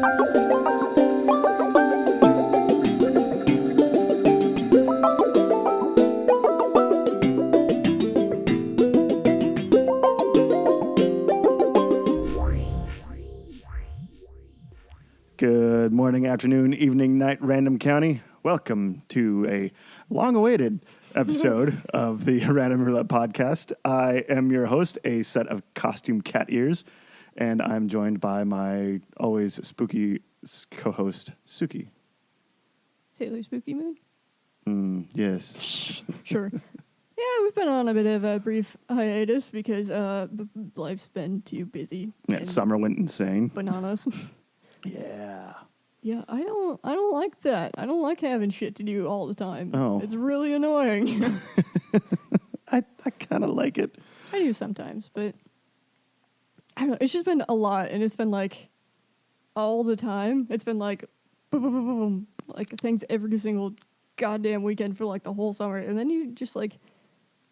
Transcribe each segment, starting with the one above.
Good morning, afternoon, evening, night, random county. Welcome to a long-awaited episode of the Random Roulette Podcast. I am your host, a set of costume cat ears, and I'm joined by my always spooky co-host, Suki. Sailor Spooky Moon? Yes. Sure. Yeah, we've been on a bit of a brief hiatus because life's been too busy. Yeah, summer went insane. Bananas. Yeah. Yeah, I don't like that. I don't like having shit to do all the time. Oh. It's really annoying. I kind of like it. I do sometimes, but I don't know. It's just been a lot, and it's been like all the time. It's been like boom, boom, boom, boom, boom, like things every single goddamn weekend for like the whole summer, and then you just like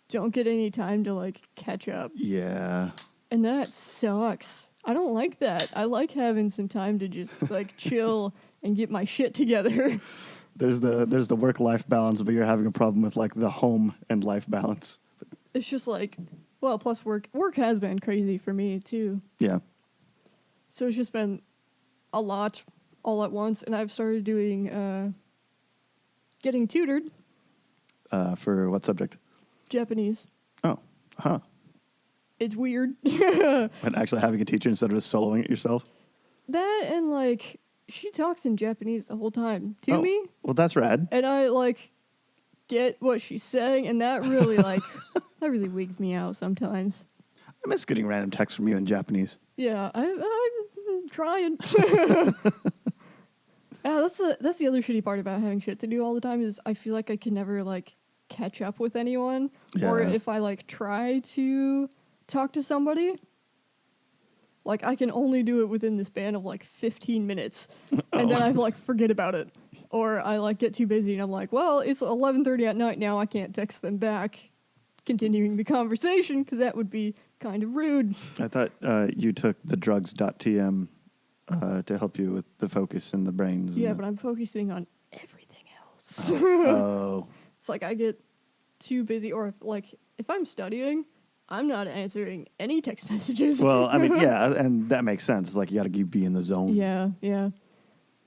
don't get any time to like catch up. Yeah. And that sucks. I don't like that. I like having some time to just like chill and get my shit together. There's the work-life balance, but you're having a problem with like the home and life balance. It's just like, well, plus work has been crazy for me too. Yeah. So it's just been a lot all at once, and I've started doing getting tutored. For what subject? Japanese. Oh. Huh. It's weird. And actually having a teacher instead of just soloing it yourself? That and like she talks in Japanese the whole time to me. Well, that's rad. And I like get what she's saying, and that really like that really wigs me out sometimes. I miss getting random texts from you in Japanese. Yeah, I'm trying. Yeah, that's the other shitty part about having shit to do all the time is I feel like I can never like catch up with anyone, or if I like try to talk to somebody, like I can only do it within the span of like 15 minutes, and then I like forget about it, or I like get too busy and I'm like, well, it's 11:30 at night now, I can't text them back continuing the conversation because that would be kind of rude. I thought you took the drugs.tm to help you with the focus and the brains. Yeah, but I'm focusing on everything else. Oh. It's like I get too busy, or if I'm studying, I'm not answering any text messages. Well, I mean, yeah, and that makes sense. It's like you got to be in the zone. Yeah.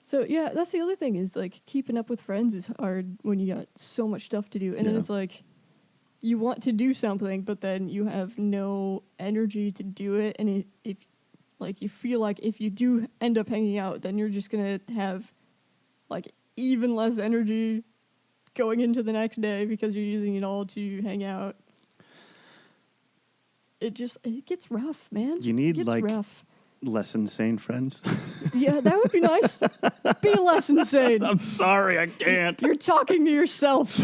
So, yeah, that's the other thing is, like, keeping up with friends is hard when you got so much stuff to do. And then it's like, you want to do something, but then you have no energy to do it. And if you feel like if you do end up hanging out, then you're just going to have, like, even less energy going into the next day because you're using it all to hang out. It gets rough, man. You need, like, rough. Less insane friends. Yeah, that would be nice. Be less insane. I'm sorry, I can't. You're talking to yourself.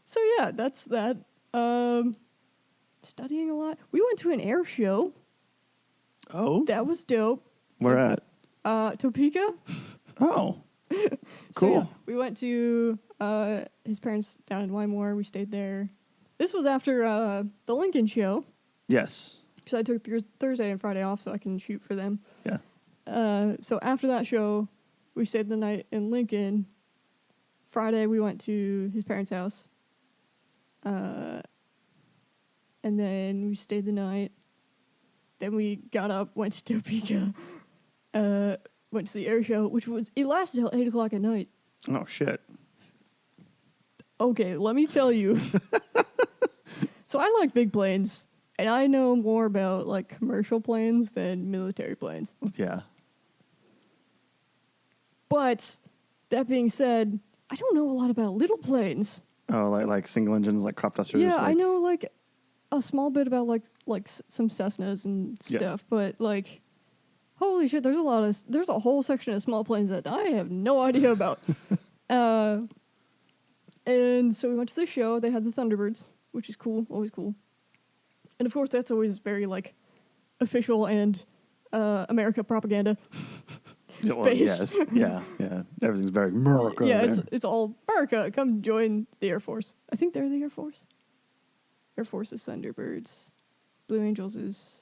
So, yeah, that's that. Studying a lot. We went to an air show. Oh? That was dope. Where at? Topeka. Oh. Cool. So, yeah, we went to his parents down in Wymore. We stayed there. This was after the Lincoln show. Yes. Because I took Thursday and Friday off so I can shoot for them. Yeah. So after that show, we stayed the night in Lincoln. Friday, we went to his parents' house. And then we stayed the night. Then we got up, went to Topeka. Went to the air show, it lasted till 8 o'clock at night. Oh, shit. Okay, let me tell you. So I like big planes, and I know more about like commercial planes than military planes. Yeah. But that being said, I don't know a lot about little planes. Oh, like single engines, like crop dusters. Yeah, like... I know like a small bit about like some Cessnas and stuff, but like, holy shit, there's a whole section of small planes that I have no idea about. And so we went to the show. They had the Thunderbirds, which is cool, always cool. And of course, that's always very like official and America propaganda. Well, based. Yes. Yeah. Everything's very America. Yeah, there. it's all America. Come join the Air Force. I think they're the Air Force. Air Force is Thunderbirds. Blue Angels is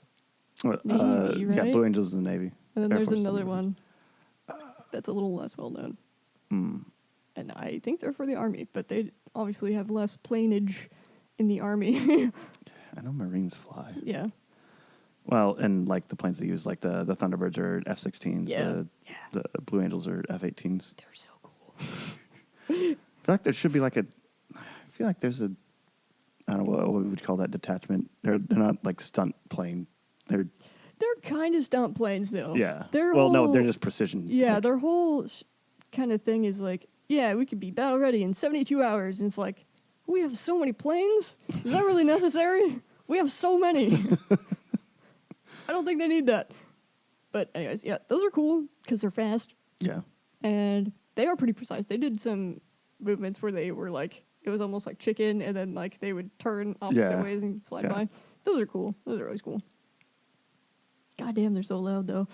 Navy, right? Yeah, Blue Angels is the Navy. And then Air there's Force another Thunderbirds. one that's a little less well known. Mm. And I think they're for the Army, but they obviously have less planeage in the Army. I know Marines fly. Yeah. Well, and like the planes they use, like the Thunderbirds are F-16s. Yeah. The Blue Angels are F-18s. They're so cool. I feel like there should be like I feel like there's a, I don't know what we would call that detachment. They're not like stunt plane. They're kind of stunt planes, though. yeah. No, they're just precision. Yeah, like, their whole kind of thing is like, yeah, we could be battle ready in 72 hours. And it's like, we have so many planes. Is that really necessary? We have so many. I don't think they need that. But anyways, yeah, those are cool because they're fast. Yeah. And they are pretty precise. They did some movements where they were like, it was almost like chicken, and then like they would turn opposite ways and slide by. Those are cool. Those are always cool. God damn, they're so loud though.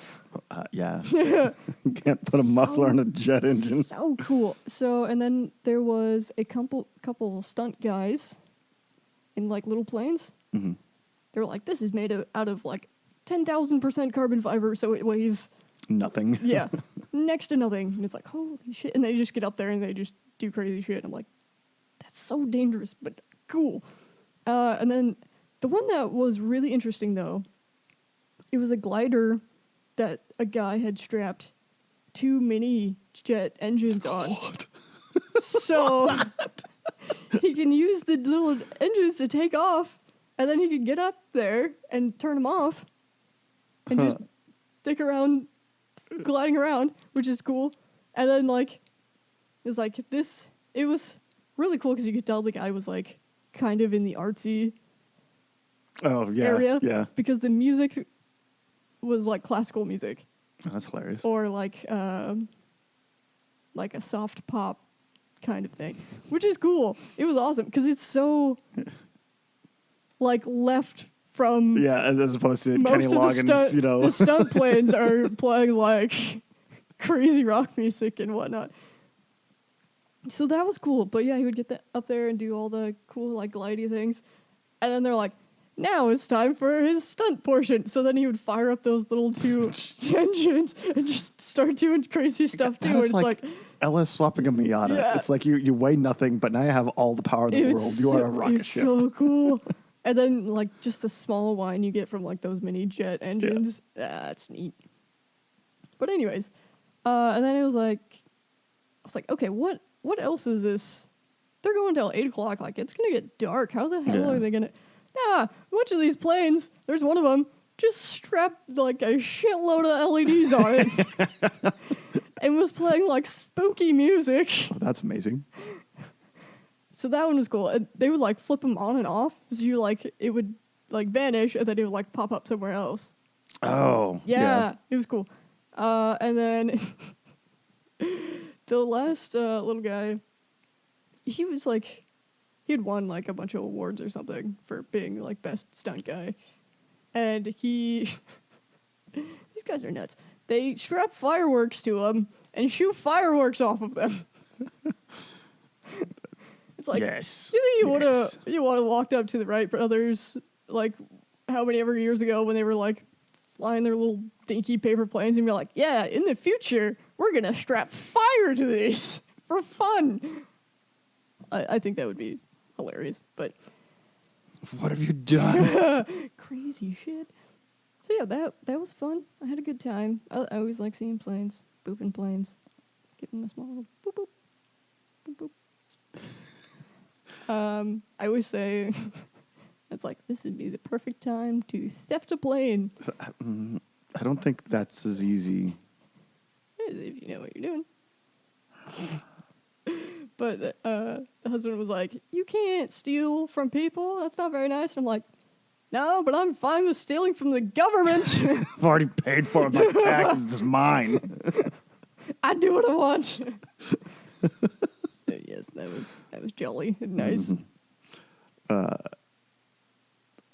Yeah. You can't put a muffler on a jet engine. So cool. So, and then there was a couple stunt guys in like little planes. Mm-hmm. They were like, this is made out of like 10,000% carbon fiber, so it weighs nothing. Yeah, next to nothing. And it's like, holy shit. And they just get up there and they just do crazy shit. I'm like, that's so dangerous, but cool. And then the one that was really interesting, though, it was a glider that a guy had strapped 2 mini jet engines on. What? So he can use the little engines to take off, and then he can get up there and turn them off and just stick around, gliding around, which is cool. And then, like, it was like this, it was really cool because you could tell the guy was, like, kind of in the artsy area. Yeah. Because the music was, like, classical music. Oh, that's hilarious. Or, like a soft pop kind of thing, which is cool. It was awesome because it's so, like, left from... Yeah, as opposed to most Kenny of Loggins, the stunt planes are playing, like, crazy rock music and whatnot. So that was cool. But, yeah, he would get up there and do all the cool, like, glidey things. And then they're like, now it's time for his stunt portion. So then he would fire up those little 2 engines and just start doing crazy stuff, too. And it's like Ellis swapping a Miata. Yeah. It's like you weigh nothing, but now you have all the power in the world. You are a rocket ship. It's so cool. And then, like, just the small whine you get from, like, those mini jet engines. Yeah. That's neat. But anyways, and then I was like, okay, what else is this? They're going till 8 o'clock. Like, it's going to get dark. How the hell are they going to... Nah, a bunch of these planes, there's one of them, just strapped, like, a shitload of LEDs on it. And was playing, like, spooky music. Oh, that's amazing. So that one was cool. And they would, like, flip them on and off. So you, like, it would, like, vanish, and then it would, like, pop up somewhere else. Oh. Yeah. It was cool. And then the last little guy, he was, like, he had won, like, a bunch of awards or something for being, like, best stunt guy. And these guys are nuts. They strap fireworks to him and shoot fireworks off of them. It's like, yes. You think you would have walked up to the Wright brothers, like, how many ever years ago when they were, like, flying their little dinky paper planes and be like, yeah, in the future, we're going to strap fire to these for fun. I think that would be hilarious, but... What have you done? Crazy shit. So yeah, that was fun. I had a good time. I always like seeing planes, booping planes, getting a small little boop boop, boop boop. I always say, it's like, this would be the perfect time to theft a plane. I don't think that's as easy. If you know what you're doing. But the husband was like, you can't steal from people. That's not very nice. And I'm like, no, but I'm fine with stealing from the government. I've already paid for it. My taxes. It's mine. I do what I want. So yes, that was jolly and nice. Mm-hmm.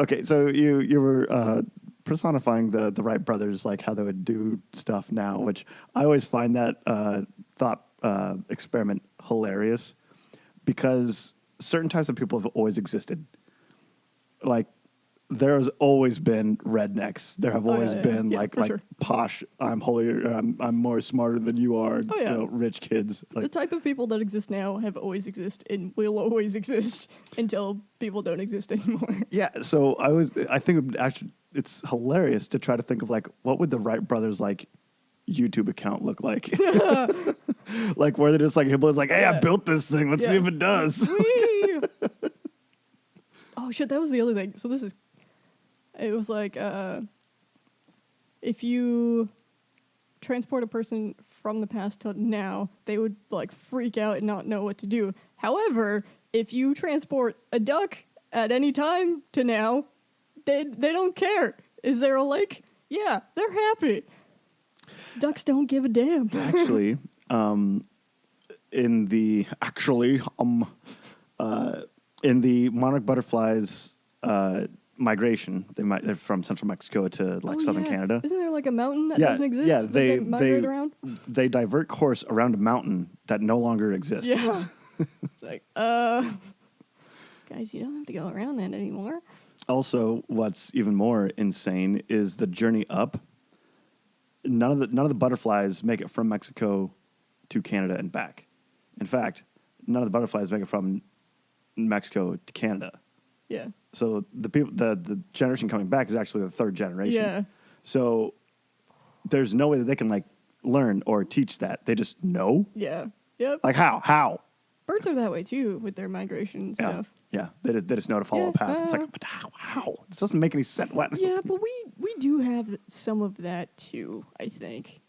Okay, so you were personifying the Wright brothers, like how they would do stuff now, which I always find that thought experiment hilarious because certain types of people have always existed. Like there's always been rednecks. There have always been like sure. posh. I'm holier. I'm more smarter than you are. Oh, yeah. Rich kids. The type of people that exist now have always existed and will always exist until people don't exist anymore. Yeah. So I think actually it's hilarious to try to think of like what would the Wright brothers like YouTube account look like? Like where they're just like Hibbler's like, hey, I built this thing. Let's see if it does. Oh shit, that was the other thing. So it was like if you transport a person from the past to now, they would like freak out and not know what to do. However, if you transport a duck at any time to now, they don't care. Is there a lake? Yeah, they're happy. Ducks don't give a damn. Actually, in the monarch butterflies migration, they're from central Mexico to southern Canada. Isn't there like a mountain that doesn't exist? Yeah, they migrate around. They divert course around a mountain that no longer exists. Yeah, it's like guys, you don't have to go around that anymore. Also, what's even more insane is the journey up. None of the butterflies make it from Mexico to Canada and back. In fact, none of the butterflies make it from Mexico to Canada. Yeah. So the generation coming back is actually the third generation. Yeah. So there's no way that they can like learn or teach that. They just know. Yeah. Yep. Like how? Birds are that way too with their migration stuff. Yeah. They just know to follow a path. It's like, but how? This doesn't make any sense. What? Yeah, but we do have some of that too, I think.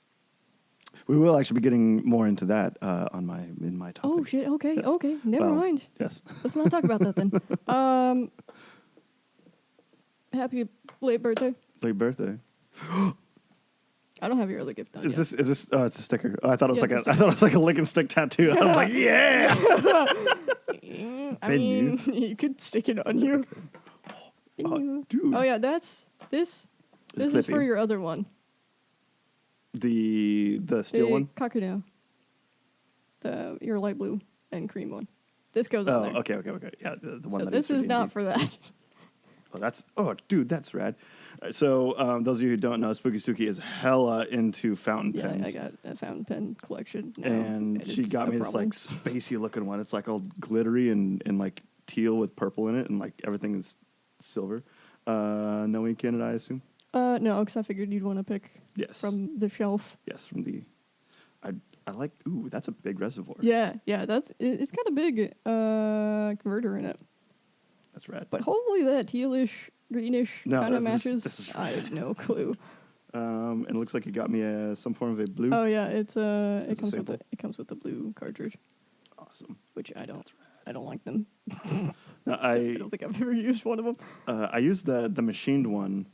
We will actually be getting more into that in my topic. Oh shit! Okay, Yes. okay, never mind. Yes. Let's not talk about that then. Happy late birthday. Late birthday. I don't have your other gift done Is yet. this? Oh, it's a sticker. Oh, I thought it was Yeah, I thought it was like a lick and stick tattoo. I was like, yeah. I mean, you could stick it on you. Dude. Oh yeah, this is for your other one. The steel one. Kakudao. Your light blue and cream one. This goes on there. Okay. Yeah, the one. So that this is not for that. Dude, that's rad. So those of you who don't know, Spooky Stooky is hella into fountain pens. Yeah, I got a fountain pen collection now. And she got me this like spacey looking one. It's like all glittery and like teal with purple in it, and like everything is silver. No ink in it, I assume. No, because I figured you'd want to pick from the shelf. Yes, from the. I like. Ooh, that's a big reservoir. Yeah, it's got a big converter in it. That's rad. But hopefully that tealish, greenish kind of matches. This is I have no clue. And it looks like you got me some form of a blue. Oh yeah, it comes with the blue cartridge. Awesome. Which I don't like them. No, I don't think I've ever used one of them. I used the machined one,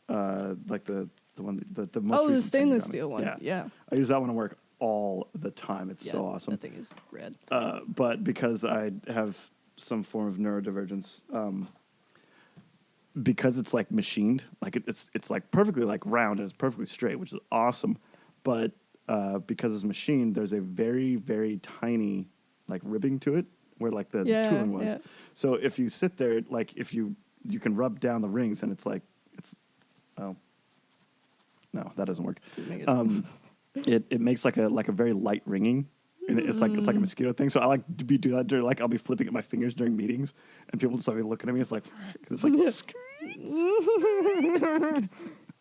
like the one the most. Oh, the stainless steel one. Yeah. I use that one at work all the time. It's so awesome. That thing is rad. But because I have some form of neurodivergence, because it's like machined, like it's like perfectly like round and it's perfectly straight, which is awesome. But because it's machined, there's a very, very tiny like ribbing to it where like the tooling was. Yeah. So if you sit there, like if you can rub down the rings and it's no, that doesn't work. It makes like a very light ringing. And it's like a mosquito thing. So I like to do that during I'll be flipping at my fingers during meetings, and people just start looking at me. It's like because it's like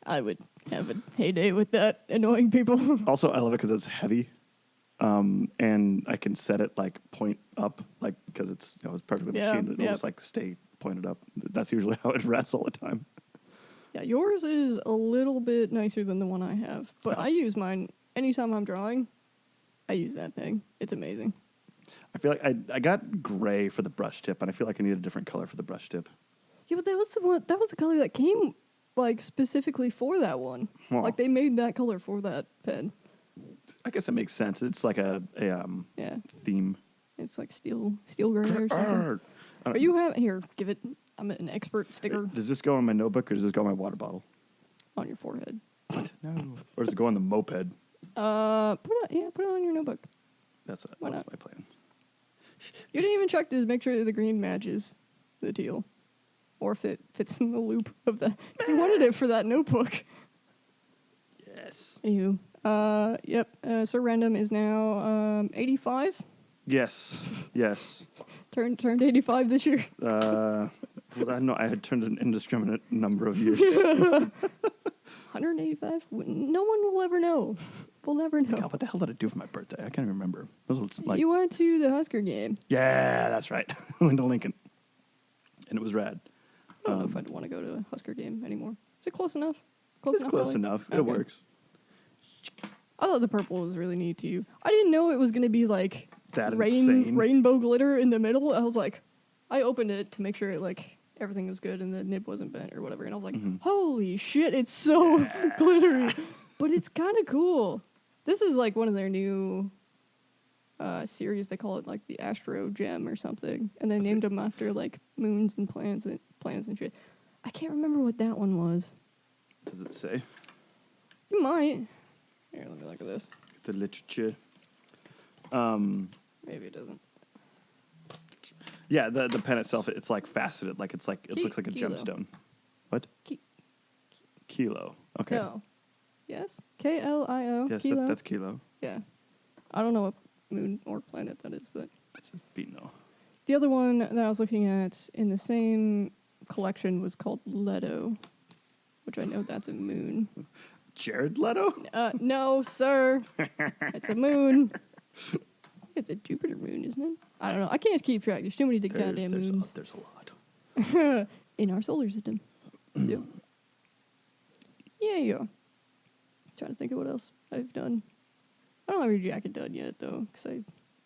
I would have a heyday with that annoying people. Also, I love it because it's heavy, and I can set it like point up, like because it's it's perfectly machined. It'll just like stay pointed up. That's usually how it rests all the time. Yeah, yours is a little bit nicer than the one I have, but I use mine anytime I'm drawing. I use that thing. It's amazing. I feel like I got gray for the brush tip, and I feel like I need a different color for the brush tip. Yeah, but that was the color that came like specifically for that one. Well, like they made that color for that pen. I guess it makes sense. It's like a theme. It's like steel gray or something. Are you have here? Give it. I'm an expert sticker. Does this go on my notebook or does this go on my water bottle? On your forehead. What? No. Or does it go on the moped? Put it on your notebook. That's my plan. You didn't even check to make sure that the green matches the teal. or if it fits in the loop of the... Because he wanted it for that notebook. Yes. Anywho. Yep. Sir Random is now 85. Yes. Yes. Turned 85 this year. Well, I had turned an indiscriminate number of years. 185? No one will ever know. We'll never know. God, what the hell did I do for my birthday? I can't even remember. This was like... You went to the Husker game. Yeah, that's right. I went to Lincoln. And it was rad. I don't know if I'd want to go to a Husker game anymore. Is it close enough? Close enough. It works. I thought the purple was really neat too. I didn't know it was going to be like that insane. Rainbow glitter in the middle. I was like, I opened it to make sure it like everything was good and the nib wasn't bent or whatever. And I was like, holy shit, it's so glittery. But it's kind of cool. This is like one of their new series. They call it like the Astro Gem or something. And they named them after like moons and planets and shit. I can't remember what that one was. Does it say? You might. Here, let me look at this. The literature. Maybe it doesn't. Yeah, the pen itself, it's like faceted, like it looks like a kilo. gemstone. What? Kilo. Okay. No. Yes? K-L-I-O. Yes, Kilo. that's kilo. Yeah. I don't know what moon or planet that is, but It's just Beano. the other one that I was looking at in the same collection was called Leto, which I know that's a moon. Jared Leto? No, sir. It's a moon. It's a Jupiter moon, isn't it? I don't know. I can't keep track. There's too many goddamn moons. There's a lot. In our solar system. So, yeah. Trying to think of what else I've done. I don't have your jacket done yet, though.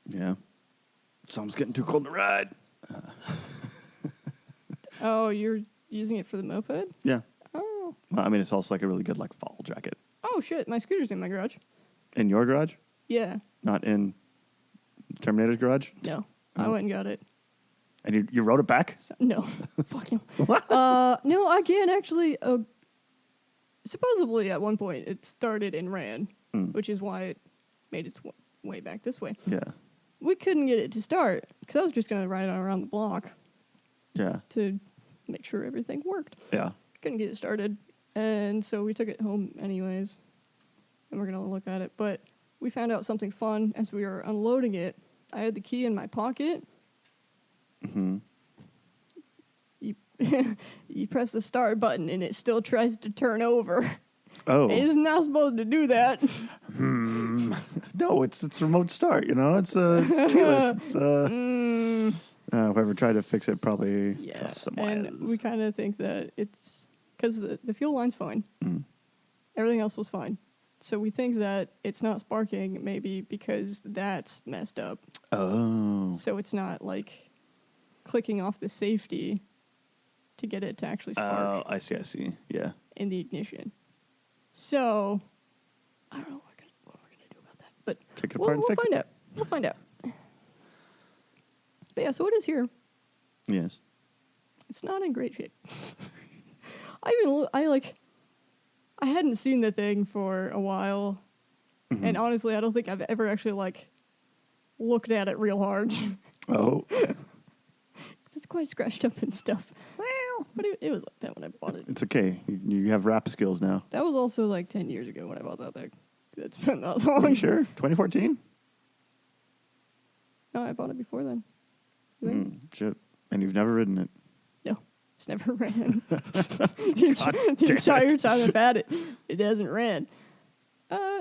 Yeah. Something's getting too cold to ride. Oh, you're using it for the moped? Yeah. Oh. Well, I mean, it's also like a really good like fall jacket. Oh, shit. My scooter's in my garage. In your garage? Yeah. Not in Terminator's garage? No. Oh. I went and got it. And you rode it back? No. Fuck you. No, I can't actually. Supposedly, at one point, it started and ran, which is why it made its way back this way. Yeah. We couldn't get it to start, because I was just going to ride it around the block. Yeah. To make sure everything worked. Yeah. Couldn't get it started, and so we took it home anyways, and we're going to look at it. But we found out something fun as we were unloading it. I had the key in my pocket. Mm-hmm. You press the start button and it still tries to turn over. Oh. It's not supposed to do that. No, it's remote start, you know? It's keyless. Whoever tried to fix it probably cost some wires. And we kind of think that it's... Because the fuel line's fine. Everything else was fine. So we think that it's not sparking maybe because that's messed up. Oh. So it's not like clicking off the safety to get it to actually spark. Oh, I see. Yeah. In the ignition. So, I don't know what we're gonna do about that. But take it apart and fix it. We'll find out. But yeah, so it is here. Yes. It's not in great shape. I hadn't seen the thing for a while. Mm-hmm. And honestly, I don't think I've ever actually looked at it real hard. Oh. It's quite scratched up and stuff. Well, but it was like that when I bought it. It's okay. You have rap skills now. That was also 10 years ago when I bought that thing. It's been that long. Sure? 2014? No, I bought it before then. Shit. And you've never ridden it? No, it's never ran. the entire time I've had it, it hasn't ran.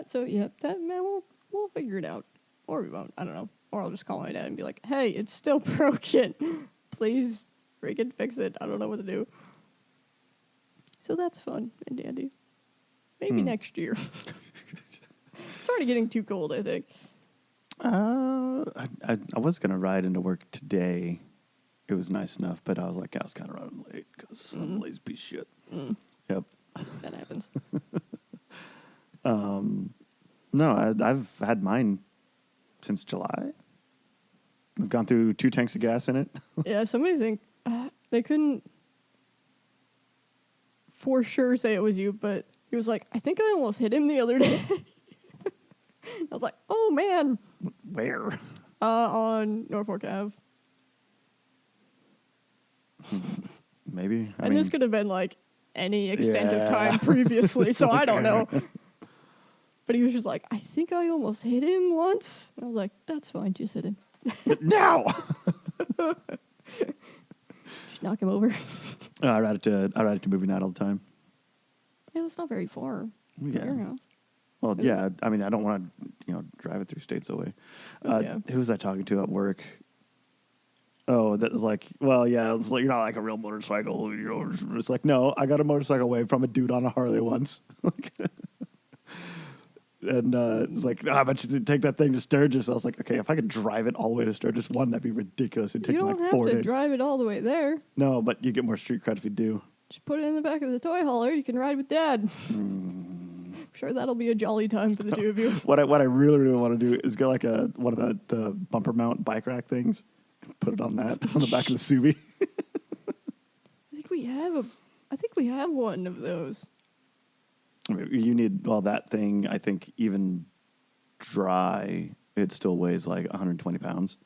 So yeah, we'll figure it out, or we won't. I don't know. Or I'll just call my dad and be like, "Hey, it's still broken. Please, freaking fix it. I don't know what to do." So that's fun and dandy. Maybe next year. It's already getting too cold, I think. I was gonna ride into work today. It was nice enough, but I was like, I was kind of running late because I'm a lazy piece of shit. Yep. That happens. No, I've had mine since July. I've gone through 2 tanks of gas in it. Yeah, somebody think they couldn't for sure say it was you, but he was like, I think I almost hit him the other day. I was like, oh man. Where? On Norfolk Ave. Maybe. I And mean, this could have been like any extent of time previously, so I don't know. But he was just like, I think I almost hit him once. And I was like, that's fine, just hit him. now! Just knock him over. I ride it to movie night all the time. Yeah, that's not very far from Yeah. your house. Well, yeah. I mean, I don't want to, drive it through states away. Yeah. Who was I talking to at work? Oh, that was like, well, yeah, it's like, you're not like a real motorcycle. It's like, no, I got a motorcycle away from a dude on a Harley once. And it's like, I bet you take that thing to Sturgis. I was like, okay, if I could drive it all the way to Sturgis, one, that'd be ridiculous. It'd take You me don't like have 4 to days. drive it all the way there. No, but you get more street cred if you do. Just put it in the back of the toy hauler. You can ride with Dad. I'm sure that'll be a jolly time for the two of you. What I really, really want to do is go like one of the bumper mount bike rack things. Put it on that, on the back of the Subi. I think we have one of those. I mean, you need, that thing, I think even dry, it still weighs like 120 pounds.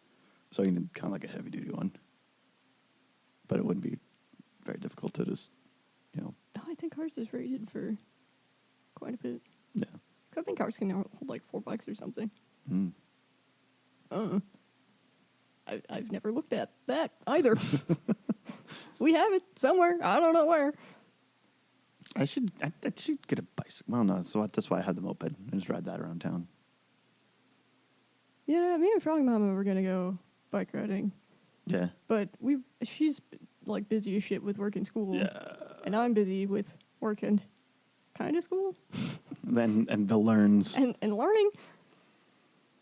So you need kind of like a heavy duty one. But it wouldn't be very difficult to just, No, I think ours is rated for quite a bit. yeah. Because I think ours can hold like 4 bikes or something. Mm. I've never looked at that either. We have it somewhere. I don't know where. I should get a bicycle. Well, no, so that's why I have the moped. I just ride that around town. Yeah, me and Frog Mama were gonna go bike riding, Yeah. but she's like busy as shit with work and school, Yeah. and I'm busy with work and kind of school And the learns. and learning.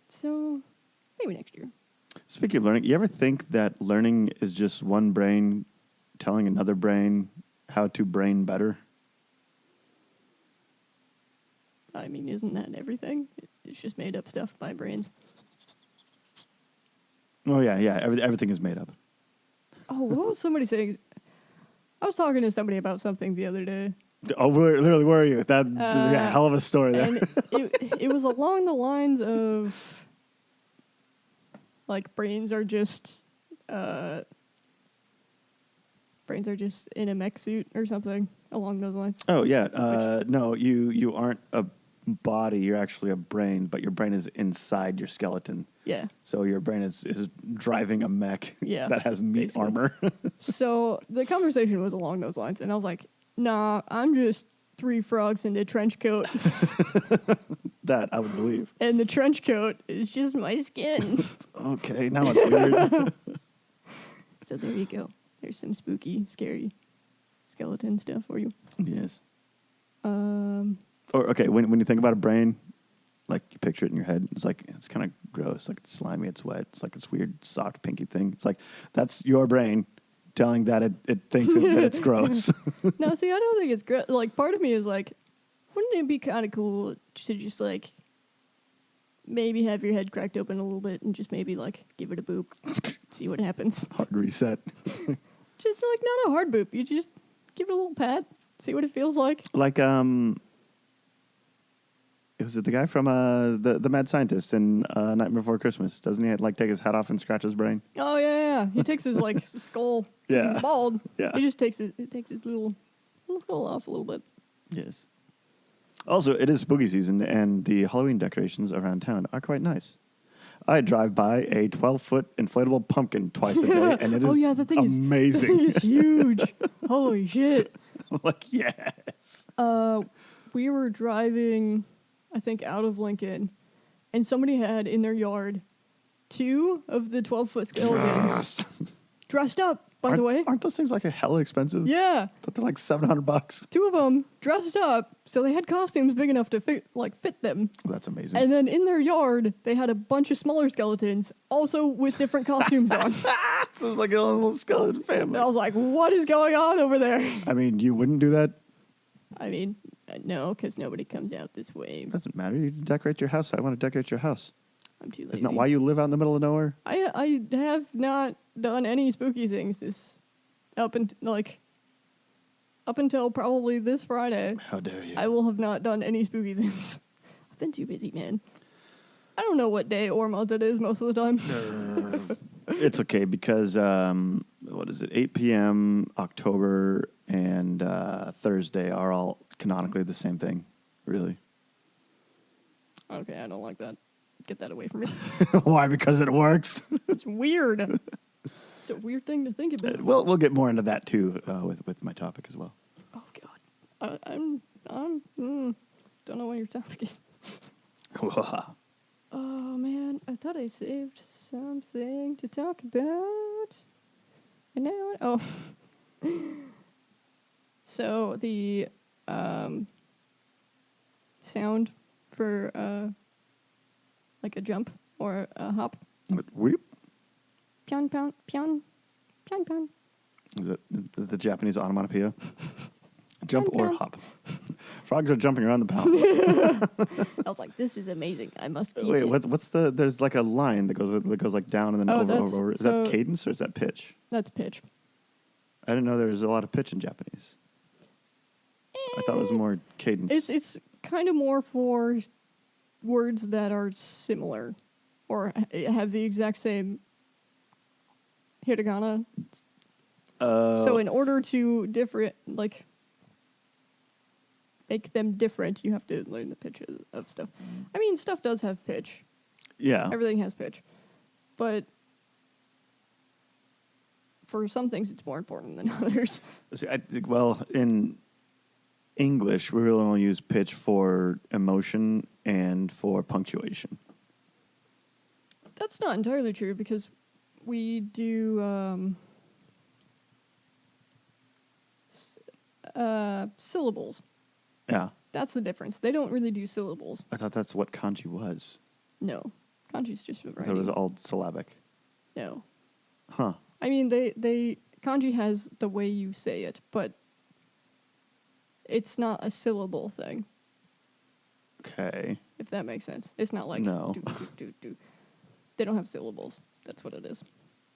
So maybe next year. Speaking of learning, you ever think that learning is just one brain telling another brain how to brain better? I mean, isn't that everything? It's just made up stuff by brains. Oh, yeah. Everything is made up. Oh, what was somebody saying? I was talking to somebody about something the other day. Oh, literally, where are you? That hell of a story there. And it was along the lines of, like, brains are just in a mech suit or something along those lines. Oh, yeah. No, you aren't a body. You're actually a brain, but your brain is inside your skeleton. Yeah. So your brain is driving a mech that has meat basically. armor. So the conversation was along those lines, and I was like, nah, I'm just 3 frogs in a trench coat. That I would believe. And the trench coat is just my skin. Okay, now it's weird. So there you go. There's some spooky, scary skeleton stuff for you. Yes. Um, Okay, when you think about a brain, like you picture it in your head, it's kind of gross, like it's slimy, it's wet, it's like this weird soft pinky thing. It's like that's your brain telling that it thinks that it's gross. No, see, I don't think it's great. Like, part of me is like, wouldn't it be kind of cool to just like maybe have your head cracked open a little bit and just maybe like give it a boop, see what happens. Hard reset. Just like not a hard boop. You just give it a little pat, see what it feels like. Like was it the guy from the Mad Scientist in Nightmare Before Christmas? Doesn't he like take his hat off and scratch his brain? Oh yeah. He takes his like skull. Yeah. He's bald. Yeah. He just takes his little skull off a little bit. Yes. Also, it is spooky season, and the Halloween decorations around town are quite nice. I drive by a 12-foot inflatable pumpkin twice a day, and it is that thing amazing. That thing is huge. Holy shit. I'm like, yes. We were driving, I think, out of Lincoln, and somebody had in their yard 2 of the 12-foot skeletons dressed up, by the way. Aren't those things like a hella expensive? Yeah. I thought they're like $700. 2 of them dressed up, so they had costumes big enough to fit them. Oh, that's amazing. And then in their yard, they had a bunch of smaller skeletons, also with different costumes on. So it's like a little skeleton family. And I was like, what is going on over there? I mean, you wouldn't do that? I mean, no, because nobody comes out this way. It doesn't matter. You decorate your house. I want to decorate your house. I'm too lazy. Isn't that why you live out in the middle of nowhere? I have not done any spooky things up until probably this Friday. How dare you? I will have not done any spooky things. I've been too busy, man. I don't know what day or month it is most of the time. It's okay because, what is it, 8 p.m., October, and Thursday are all canonically the same thing, really. Okay, I don't like that. Get that away from me. Why? Because it works. It's weird. It's a weird thing to think about. We'll get more into that, too, with my topic as well. Oh, God. Don't know what your topic is. Oh, man. I thought I saved something to talk about. And now oh. So the sound for like a jump or a hop. Whoop. Pion, pion, pion, pion, pion. Is it the Japanese onomatopoeia? Jump Pion, or pion. hop? Frogs are jumping around the pound. I was like, this is amazing. I must eat Wait, it. what's the? There's like a line that goes like down and then over. Is that cadence or is that pitch? That's pitch. I didn't know there was a lot of pitch in Japanese. I thought it was more cadence. It's kind of more for words that are similar or have the exact same hiragana. So in order to make them different, you have to learn the pitches of stuff. I mean, stuff does have pitch. Yeah. Everything has pitch. But for some things, it's more important than others. See, in English, we really only use pitch for emotion and for punctuation. That's not entirely true because we do syllables. Yeah. That's the difference. They don't really do syllables. I thought that's what kanji was. No. Kanji's just for I writing. thought it was all syllabic. No. Huh. I mean, kanji has the way you say it, but it's not a syllable thing. Okay. If that makes sense. It's not like No. do. They don't have syllables. That's what it is.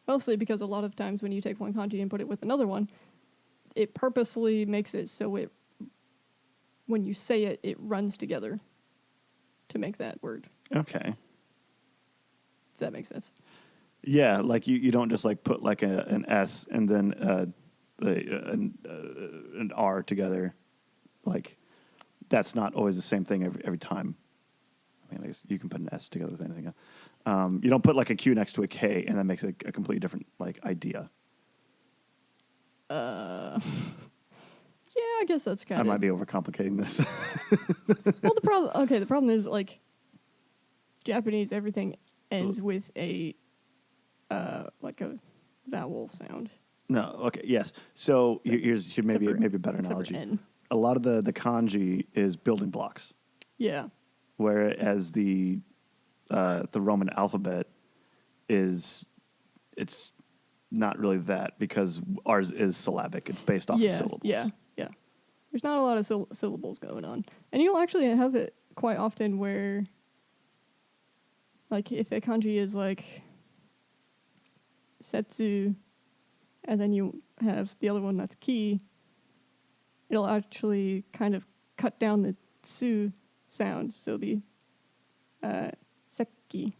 Mostly because a lot of times when you take one kanji and put it with another one, it purposely makes it so when you say it, it runs together to make that word. Okay. If that makes sense. Yeah, like you don't just like put like an S and then an R together. Like that's not always the same thing every time. I mean, I guess you can put an S together with anything else. You don't put like a Q next to a K and that makes it a completely different like idea. Yeah, I guess that's kind of. I might be overcomplicating this. Well, the problem is like Japanese, everything ends with a like a vowel sound. No, okay, yes. So here's maybe a better analogy. N. A lot of the kanji is building blocks. Yeah. Whereas the Roman alphabet it's not really that because ours is syllabic. It's based off of syllables. Yeah. There's not a lot of syllables going on. And you'll actually have it quite often where, like, if a kanji is like setsu, and then you have the other one that's ki, it'll actually kind of cut down the tsu sound, so it'll be sekki.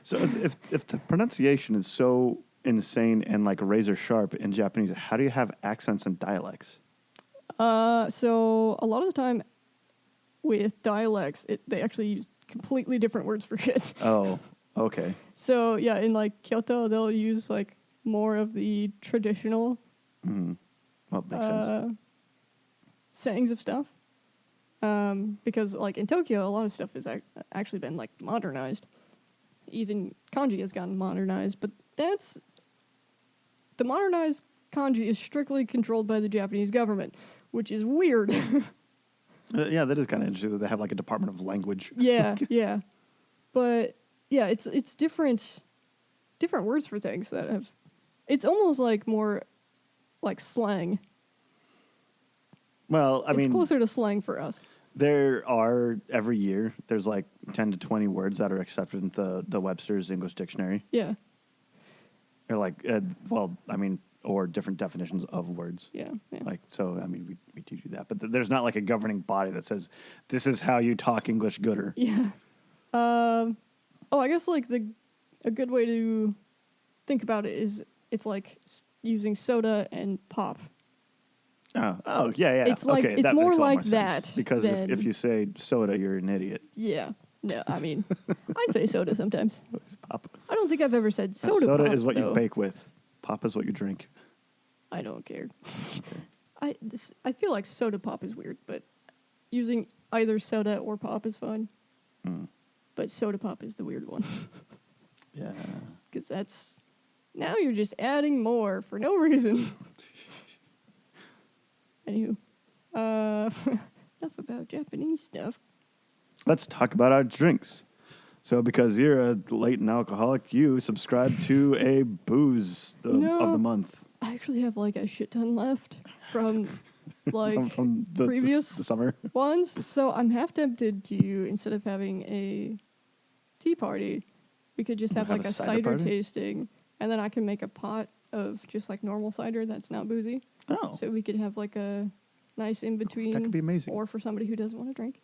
So if the pronunciation is so insane and like razor sharp in Japanese, how do you have accents and dialects? So a lot of the time with dialects, they actually use completely different words for shit. Oh, okay. So yeah, in like Kyoto, they'll use like more of the traditional Mm-hmm. Well, makes sense. sayings of stuff. Because like in Tokyo, a lot of stuff has actually been like modernized. Even kanji has gotten modernized, but the modernized kanji is strictly controlled by the Japanese government, which is weird. Yeah, that is kind of interesting that they have like a Department of Language. Yeah. But yeah, it's different words for things that have. It's almost like more like slang. Well, I mean, it's closer to slang for us. There are every year. There's like 10 to 20 words that are accepted in the Webster's English Dictionary. Yeah. Or like, or different definitions of words. Yeah. Like, so, I mean, we do that. But there's not like a governing body that says, this is how you talk English gooder. Yeah. I guess like the a good way to think about it is it's like using soda and pop. Oh, yeah. It's like okay, it's that more makes a lot like more sense. that. Because if you say soda, you're an idiot. Yeah. No, I mean, I say soda sometimes. Pop. I don't think I've ever said soda. Soda pop, is what though. you bake with. Pop is what you drink. I don't care. Okay. I feel like soda pop is weird, but using either soda or pop is fine. Mm. But soda pop is the weird one. Yeah. Because that's... Now you're just adding more for no reason. Anywho. Enough about Japanese stuff. Let's talk about our drinks. So because you're a latent alcoholic, you subscribe to a booze of the month. I actually have like a shit ton left from like from the previous the summer ones. So I'm half tempted to, instead of having a tea party, we could just have like a cider tasting, and then I can make a pot of just like normal cider that's not boozy. Oh. So we could have like a nice in between. That could be amazing. Or for somebody who doesn't want to drink,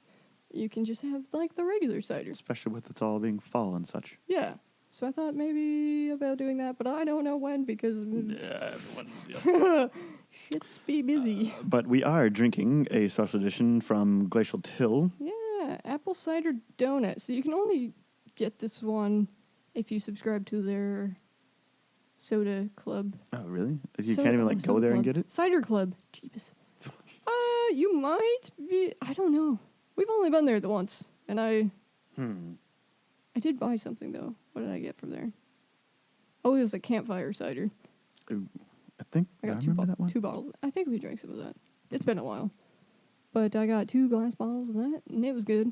you can just have like the regular cider. Especially with it all being fall and such. Yeah. So I thought maybe about doing that, but I don't know when because Everyone's shit's be busy. But we are drinking a special edition from Glacial Till. Yeah, apple cider donut. So you can only get this one if you subscribe to their soda club. Oh, really? You can't even like go there and get it? Cider club. Jeebus. You might be. I don't know. We've only been there the once, and I did buy something though. What did I get from there? Oh, it was a campfire cider. Ooh, I think I got that one. 2 bottles. I think we drank some of that. It's been a while, but I got 2 glass bottles of that, and it was good.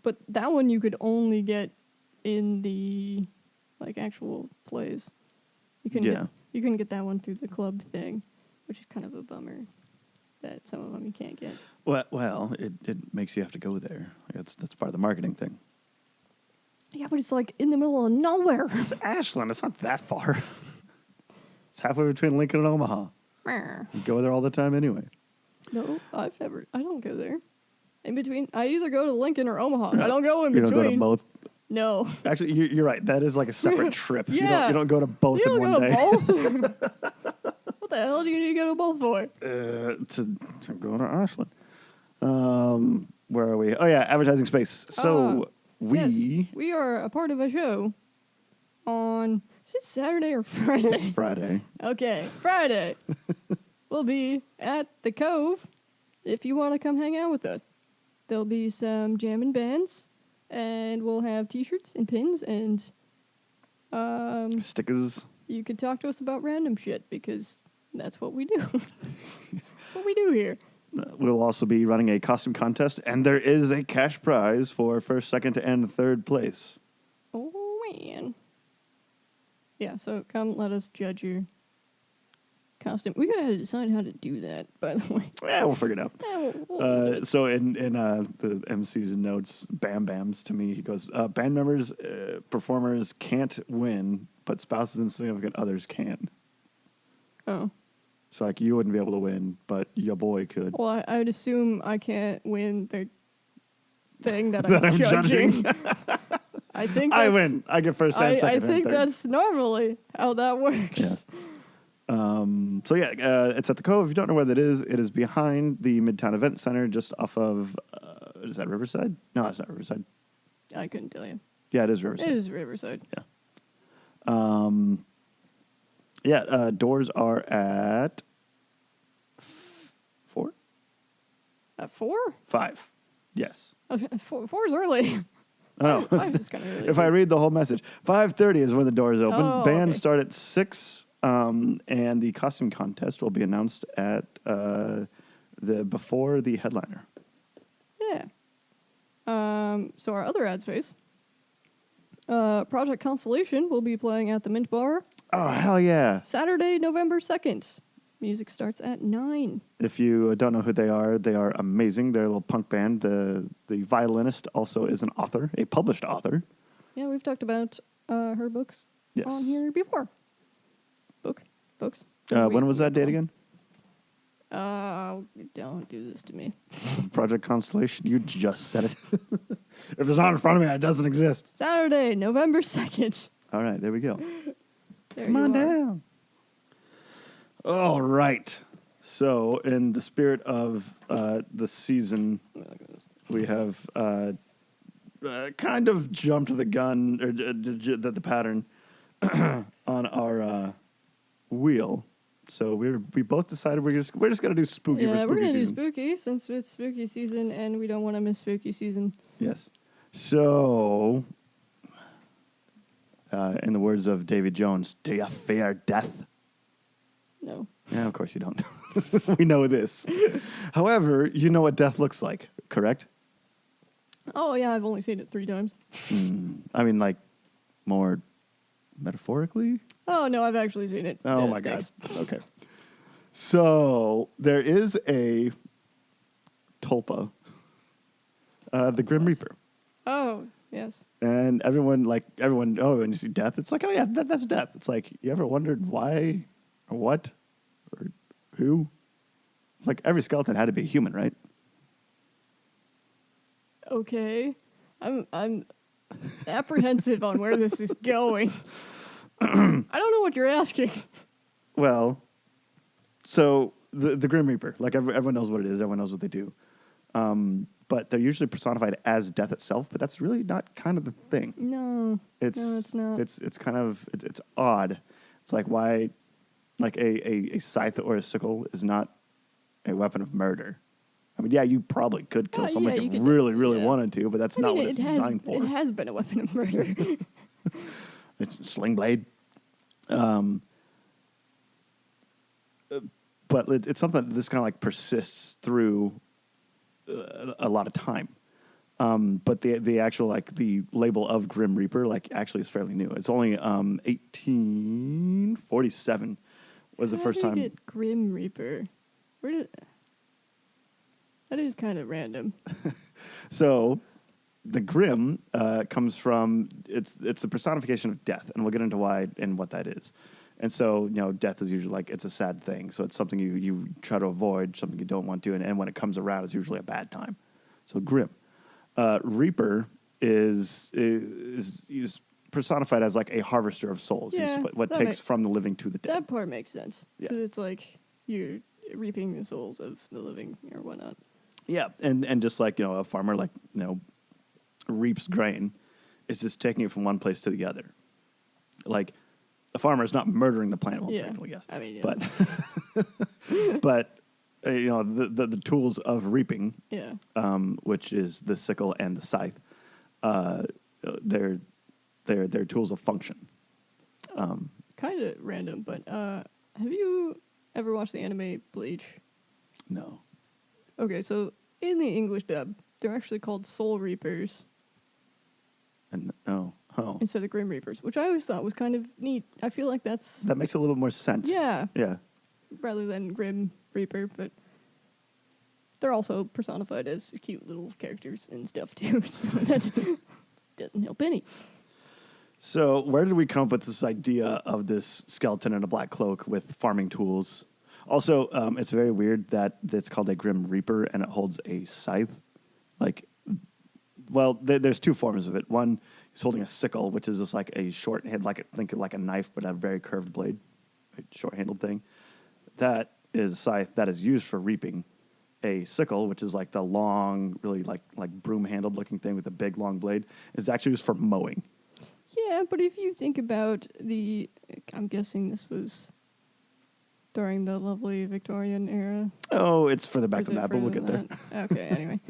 But that one you could only get in the like actual place. You couldn't get that one through the club thing, which is kind of a bummer. That some of them you can't get. Well, it makes you have to go there. That's part of the marketing thing. Yeah, but it's like in the middle of nowhere. It's Ashland. It's not that far. It's halfway between Lincoln and Omaha. You go there all the time anyway. No, I don't go there. In between, I either go to Lincoln or Omaha. I don't go in between. You don't go to both? No. Actually, you're right. That is like a separate trip. Yeah. You don't go to both in one day. Both? What the hell do you need to go to both for? To go to Ashland. Where are we? Oh, yeah, advertising space. So we are a part of a show on, is it Saturday or Friday? It's Friday. Okay, Friday. We'll be at the Cove if you want to come hang out with us. There'll be some jamming bands, and we'll have T-shirts and pins and stickers. You can talk to us about random shit because that's what we do. That's what we do here. We'll also be running a costume contest, and there is a cash prize for first, second, and third place. Oh, man. Yeah, so come let us judge your costume. We gotta decide how to do that, by the way. Yeah, we'll figure it out. Yeah, we'll so in the MC's notes, Bam Bam's to me, he goes, band members, performers can't win, but spouses and significant others can. Oh. So, like, you wouldn't be able to win, but your boy could. Well, I would assume I can't win the thing that I'm judging. I think I win. I get first and second. I think that's normally how that works. Yes. So, it's at the Cove. If you don't know where that is, it is behind the Midtown Event Center, just off of, is that Riverside? No, that's not Riverside. I couldn't tell you. Yeah, it is Riverside. It is Riverside. Yeah. Doors are at 4? At 4? 5. Yes. 4 is early. Oh, 5 is kind of early. If I read the whole message, 5:30 is when the doors open. Oh, Bands okay. start at 6, and the costume contest will be announced at before the headliner. Yeah. So our other ad space, Project Constellation will be playing at the Mint Bar. Oh, hell yeah. Saturday, November 2nd. Music starts at 9. If you don't know who they are amazing. They're a little punk band. The violinist also is an author, a published author. Yeah, we've talked about her books on here before. Books. When was that date again? Oh, don't do this to me. Project Constellation, you just said it. If it's not in front of me, it doesn't exist. Saturday, November 2nd. All right, there we go. There Come on you are. down. All right. So, in the spirit of the season, Let me look at this. we have kind of jumped the gun, or the pattern on our wheel. So we both decided we're just gonna do spooky for Yeah, spooky we're gonna season. do spooky since it's spooky season, and we don't want to miss spooky season. Yes. So, in the words of David Jones, do you fear death? No. Yeah, of course you don't. We know this. However, you know what death looks like, correct? Oh yeah, I've only seen it 3 times. I mean, like, more metaphorically? Oh no, I've actually seen it. Oh, Yeah, my God. thanks. Okay. So, there is a tulpa, the Grim Reaper. Oh yes. And everyone, oh, when you see death, it's like, oh, yeah, that's death. It's like, you ever wondered why or what or who? It's like every skeleton had to be a human, right? Okay. I'm apprehensive on where this is going. I don't know what you're asking. Well, so the Grim Reaper, like everyone knows what it is, everyone knows what they do. But they're usually personified as death itself, but that's really not kind of the thing. No, it's not. It's kind of it's odd. It's like why, like a scythe or a sickle is not a weapon of murder. I mean, yeah, you probably could kill someone if you really wanted to, but that's not what it's designed for. It has been a weapon of murder. It's a sling blade. But it's something that this kind of like persists through a lot of time. But the actual like the label of Grim Reaper like actually is fairly new. It's only 1847 was the first time. Get Grim Reaper. Where did? That is kind of random. So, the Grim comes from it's the personification of death, and we'll get into why and what that is. And so, death is usually like it's a sad thing. So it's something you try to avoid, something you don't want to, and when it comes around, it's usually a bad time. So Grim, Reaper is personified as like a harvester of souls. Yeah, He's what takes from the living to the dead. That part makes sense because Yeah. it's like you're reaping the souls of the living or whatnot. Yeah, and just like a farmer like reaps grain, it's just taking it from one place to the other. Like a farmer is not murdering the plant. Well, technically, yes. I mean, yeah. But the tools of reaping, Yeah. Which is the sickle and the scythe, they're tools of function. Kind of random, but have you ever watched the anime Bleach? No. Okay, so in the English dub, they're actually called Soul Reapers And instead of Grim Reapers, which I always thought was kind of neat. I feel like that makes a little more sense. Yeah. Yeah. rather than Grim Reaper, but they're also personified as cute little characters and stuff too, so that doesn't help any. So where did we come up with this idea of this skeleton in a black cloak with farming tools? Also, it's very weird that it's called a Grim Reaper and it holds a scythe. There's two forms of it. One, he's holding a sickle, which is just like a short hand, think of like a knife, but a very curved blade, a short-handled thing. That is a scythe that is used for reaping. A sickle, which is like the long, really like broom-handled looking thing with a big long blade, is actually used for mowing. Yeah, but if you think about I'm guessing this was during the lovely Victorian era. Oh, it's further back than that, but we'll get there. Okay, anyway.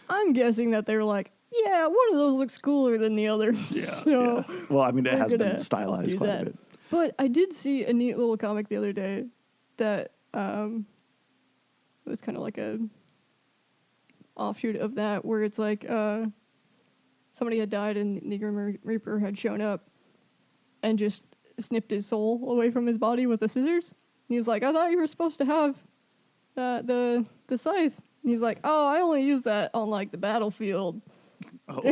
I'm guessing that they were like, yeah, one of those looks cooler than the other. Yeah, So yeah. Well, I mean, it has been do stylized quite a bit. But I did see a neat little comic the other day that it was kind of like a offshoot of that, where it's like somebody had died and the Grim Reaper had shown up and just snipped his soul away from his body with the scissors. And he was like, I thought you were supposed to have the scythe. And he's like, oh, I only use that on like the battlefield. Oh.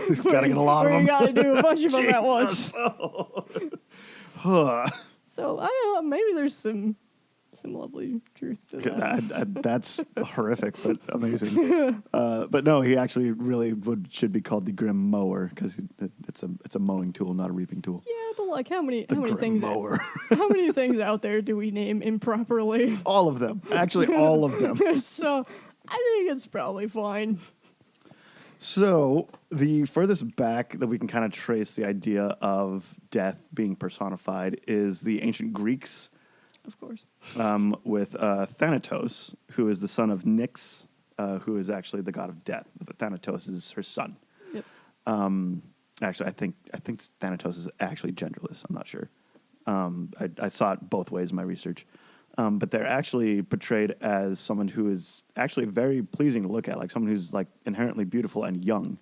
He's got to get a lot of them. You got to do a bunch of them at once. Huh. So I don't know, maybe there's some some lovely truth to that. That's horrific, but amazing. But no, he actually really should be called the Grim Mower because it's a mowing tool, not a reaping tool. Yeah, but like how many Grim things Mower. how many things out there do we name improperly? All of them. Actually, all of them. So I think it's probably fine. So the furthest back that we can kind of trace the idea of death being personified is the ancient Greeks. Of course. With Thanatos, who is the son of Nyx, who is actually the god of death. But Thanatos is her son. Yep. Actually, I think Thanatos is actually genderless. I'm not sure. I saw it both ways in my research. But they're actually portrayed as someone who is actually very pleasing to look at, like someone who's like inherently beautiful and young,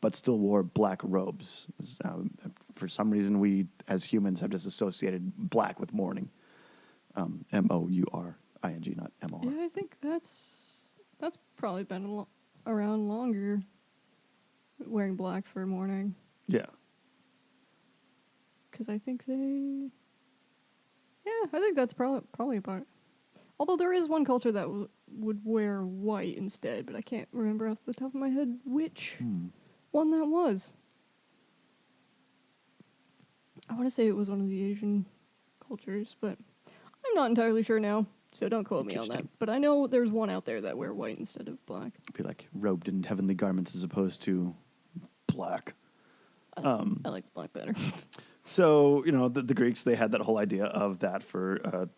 but still wore black robes. For some reason, we as humans have just associated black with mourning. Mouring, not MOR. Yeah, I think that's probably been around longer. Wearing black for mourning. Yeah. Because I think I think that's probably about it. Although there is one culture that would wear white instead, but I can't remember off the top of my head which one that was. I want to say it was one of the Asian cultures, but I'm not entirely sure now, so don't quote me on that. But I know there's one out there that wear white instead of black. Be like robed in heavenly garments as opposed to black. I like the black better. So, the Greeks, they had that whole idea of that for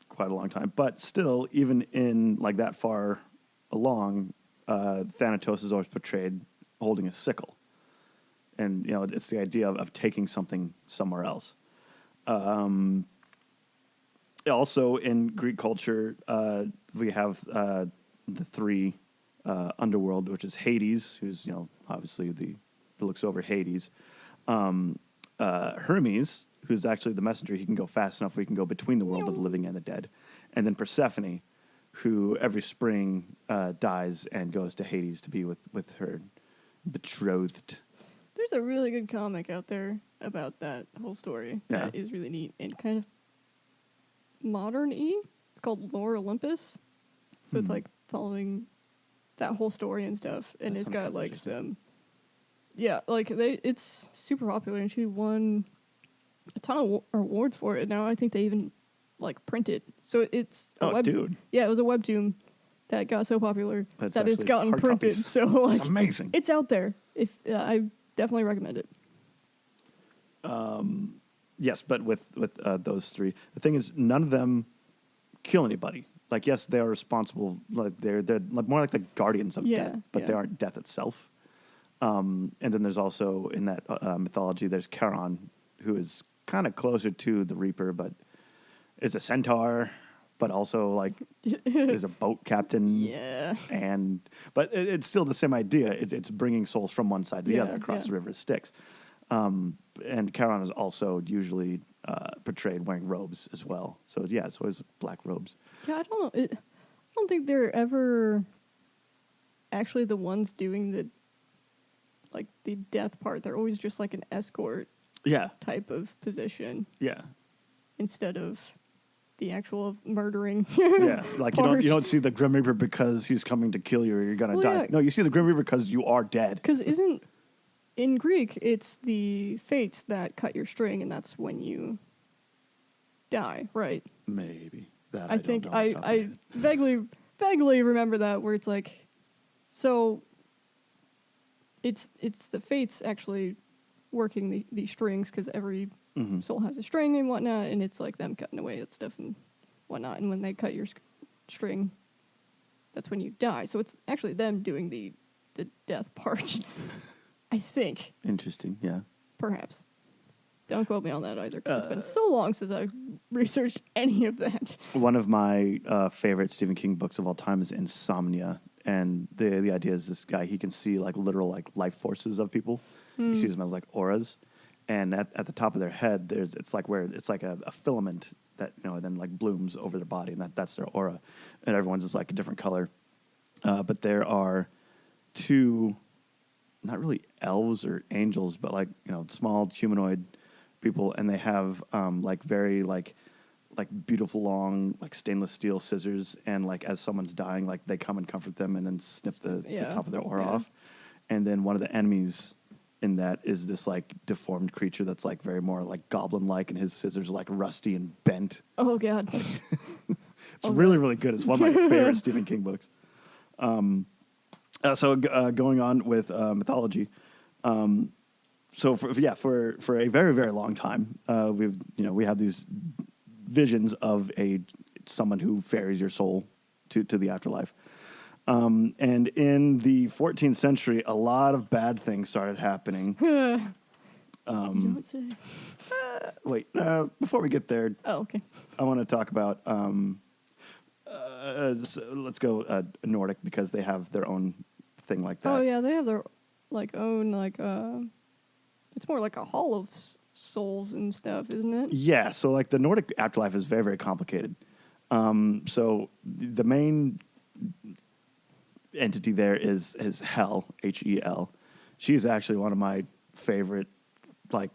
quite a long time. But still, even in like that far along, Thanatos is always portrayed holding a sickle. And, it's the idea of taking something somewhere else. Also, in Greek culture, we have the three underworld, which is Hades, who's obviously the looks over Hades. Hermes, who's actually the messenger, he can go fast enough. We can go between the world of the living and the dead, and then Persephone, who every spring dies and goes to Hades to be with her betrothed. There's a really good comic out there about that whole story. Yeah. That is really neat and kind of modern-y. It's called Lore Olympus. So it's like following that whole story and stuff. And it's got like some... Yeah, like it's super popular and she won a ton of awards for it. Now I think they even like print it. So it's dude. Yeah, it was a webtoon that got so popular that it's gotten hard printed. copies. So like That's amazing. It's out there. If I definitely recommend it. Yes, but with those three, the thing is, none of them kill anybody. Like, yes, they are responsible. Like they're like more like the guardians of death, but they aren't death itself. And then there's also in that mythology, there's Charon, who is kind of closer to the Reaper, but is a centaur, but also like is a boat captain. Yeah. But it's still the same idea. It's bringing souls from one side to the other across the river Styx. And Charon is also usually portrayed wearing robes as well. So yeah, it's always black robes. Yeah, I don't know. I don't think they're ever actually the ones doing the death part. They're always just like an escort type of position. Yeah. Instead of the actual murdering. Yeah, like you don't see the Grim Reaper because he's coming to kill you or you're gonna die. Yeah. No, you see the Grim Reaper because you are dead. Because in Greek, it's the fates that cut your string, and that's when you die, right? Maybe. That I think I vaguely remember that, where it's like, so it's the fates actually working the strings, because every soul has a string and whatnot, and it's like them cutting away at stuff and whatnot. And when they cut your string, that's when you die. So it's actually them doing the death part. I think. Interesting, yeah. Perhaps. Don't quote me on that either, because it's been so long since I've researched any of that. One of my favorite Stephen King books of all time is Insomnia, and the idea is this guy, he can see like literal like life forces of people. He sees them as like auras, and at the top of their head, it's like a filament that then like blooms over their body, and that's their aura, and everyone's is like a different color. But there are two, not really elves or angels, but like small humanoid people, and they have like very like like beautiful long like stainless steel scissors, and like as someone's dying, like they come and comfort them and then snip the top of their aura off. And then one of the enemies in that is this like deformed creature that's like very more like goblin like, and his scissors are like rusty and bent. Oh god. It's really good. It's one of my favorite Stephen King books. So going on with mythology. So for a very, very long time, we have these visions of someone who ferries your soul to the afterlife. And in the 14th century, a lot of bad things started happening. You don't say. Wait, before we get there, okay. I want to talk about. Let's go Nordic, because they have their own thing like that. Oh yeah, they have their own it's more like a hall of souls and stuff, isn't it? Yeah, so like the Nordic afterlife is very, very complicated. So the main entity there is Hel, Hel. She's actually one of my favorite like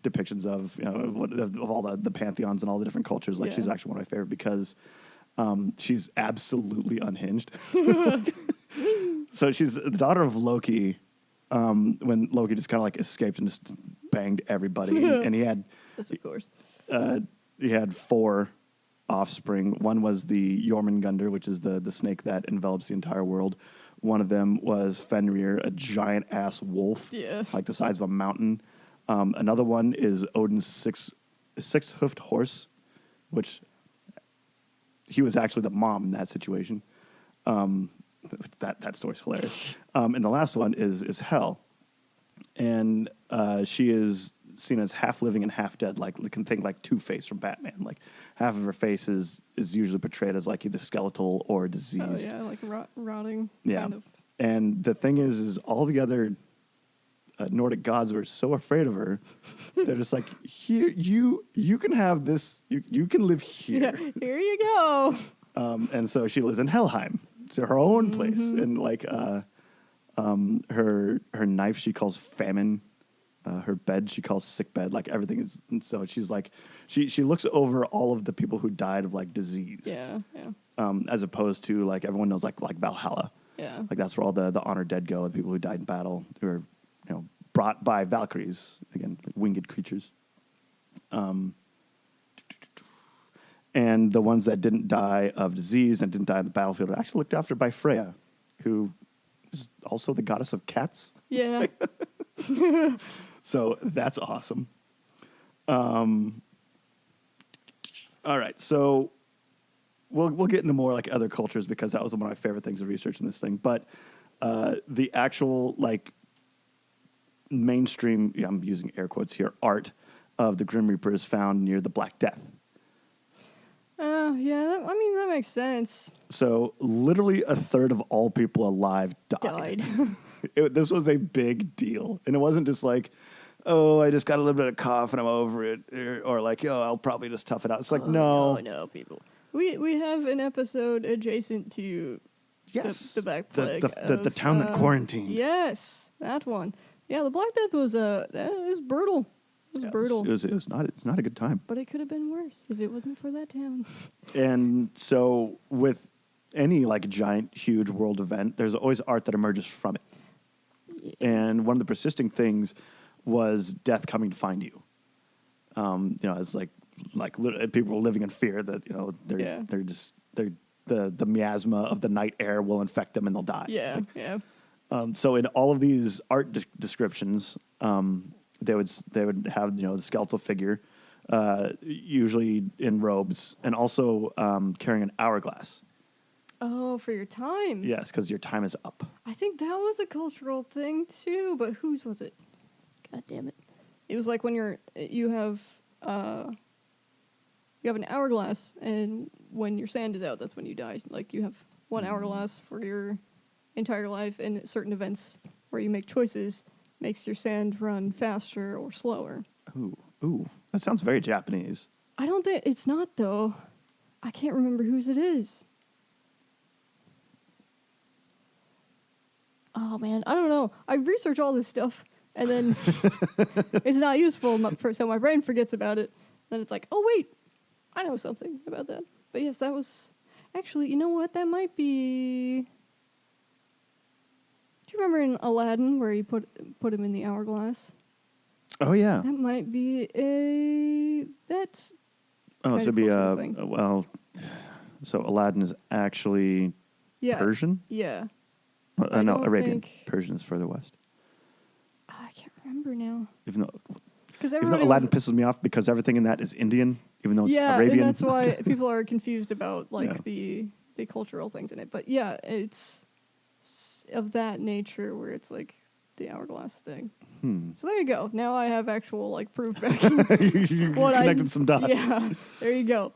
depictions of of all the pantheons and all the different cultures. Like she's actually one of my favorite because she's absolutely unhinged. So she's the daughter of Loki. When Loki just kind of like escaped and just banged everybody, and he had, yes, of course, he had 4 offspring. One was the Jormungandr, which is the snake that envelops the entire world. One of them was Fenrir, a giant ass wolf, like the size of a mountain. Another one is Odin's six-hoofed horse, which he was actually the mom in that situation. That story's hilarious. And the last one is Hel, and she is seen as half living and half dead. Like you can think like Two-Face from Batman. Like half of her face is usually portrayed as like either skeletal or diseased. Oh yeah, like rotting. Yeah, kind of. And the thing is all the other Nordic gods were so afraid of her. They're just like, here you can have this. You can live here. Yeah, here you go. And so she lives in Helheim. To her own place, and like her knife she calls famine, her bed she calls sick bed. Like everything is, and so she's like she looks over all of the people who died of like disease. Yeah. As opposed to like everyone knows like Valhalla. Yeah. Like that's where all the honored dead go, the people who died in battle, who are brought by Valkyries, again like winged creatures. And the ones that didn't die of disease and didn't die on the battlefield are actually looked after by Freya, who is also the goddess of cats. Yeah. So that's awesome. All right, so we'll get into more like other cultures, because that was one of my favorite things of researching this thing. But the actual like mainstream, I'm using air quotes here, art of the Grim Reaper is found near the Black Death. Yeah, that makes sense. So literally a third of all people alive died. This was a big deal. And it wasn't just like, oh, I just got a little bit of cough and I'm over it. Or like, oh, I'll probably just tough it out. It's like, no, people. We have an episode adjacent to the Black Plague. The town that quarantined. Yes, that one. Yeah, the Black Death was it was brutal. It was brutal. It's not a good time. But it could have been worse if it wasn't for that town. And so with any like giant, huge world event, there's always art that emerges from it. Yeah. And one of the persisting things was death coming to find you. As like people were living in fear that the miasma of the night air will infect them and they'll die. Yeah, So in all of these art descriptions, they would have the skeletal figure, usually in robes, and also carrying an hourglass. Oh, for your time. Yes, because your time is up. I think that was a cultural thing too, but whose was it? God damn it! It was like when you have an hourglass, and when your sand is out, that's when you die. Like you have 1 hourglass for your entire life, and certain events where you make choices makes your sand run faster or slower. Ooh, that sounds very Japanese. I don't think it's not though. I can't remember whose it is. Oh man, I don't know. I research all this stuff, and then it's not useful, so my brain forgets about it. Then it's like, oh wait, I know something about that. But yes, that was actually. You know what? That might be. Do you remember in Aladdin where he put him in the hourglass? Oh yeah. That might be that's. Oh, so it'd be thing. well. So Aladdin is actually Persian. Yeah. No, Arabian. Persian is further west. I can't remember now. Even though Aladdin pisses me off because everything in that is Indian, even though it's Arabian. And that's why people are confused about the cultural things in it. But yeah, it's of that nature where it's like the hourglass thing. So there you go. Now I have actual proof backing. you connected some dots. Yeah, there you go.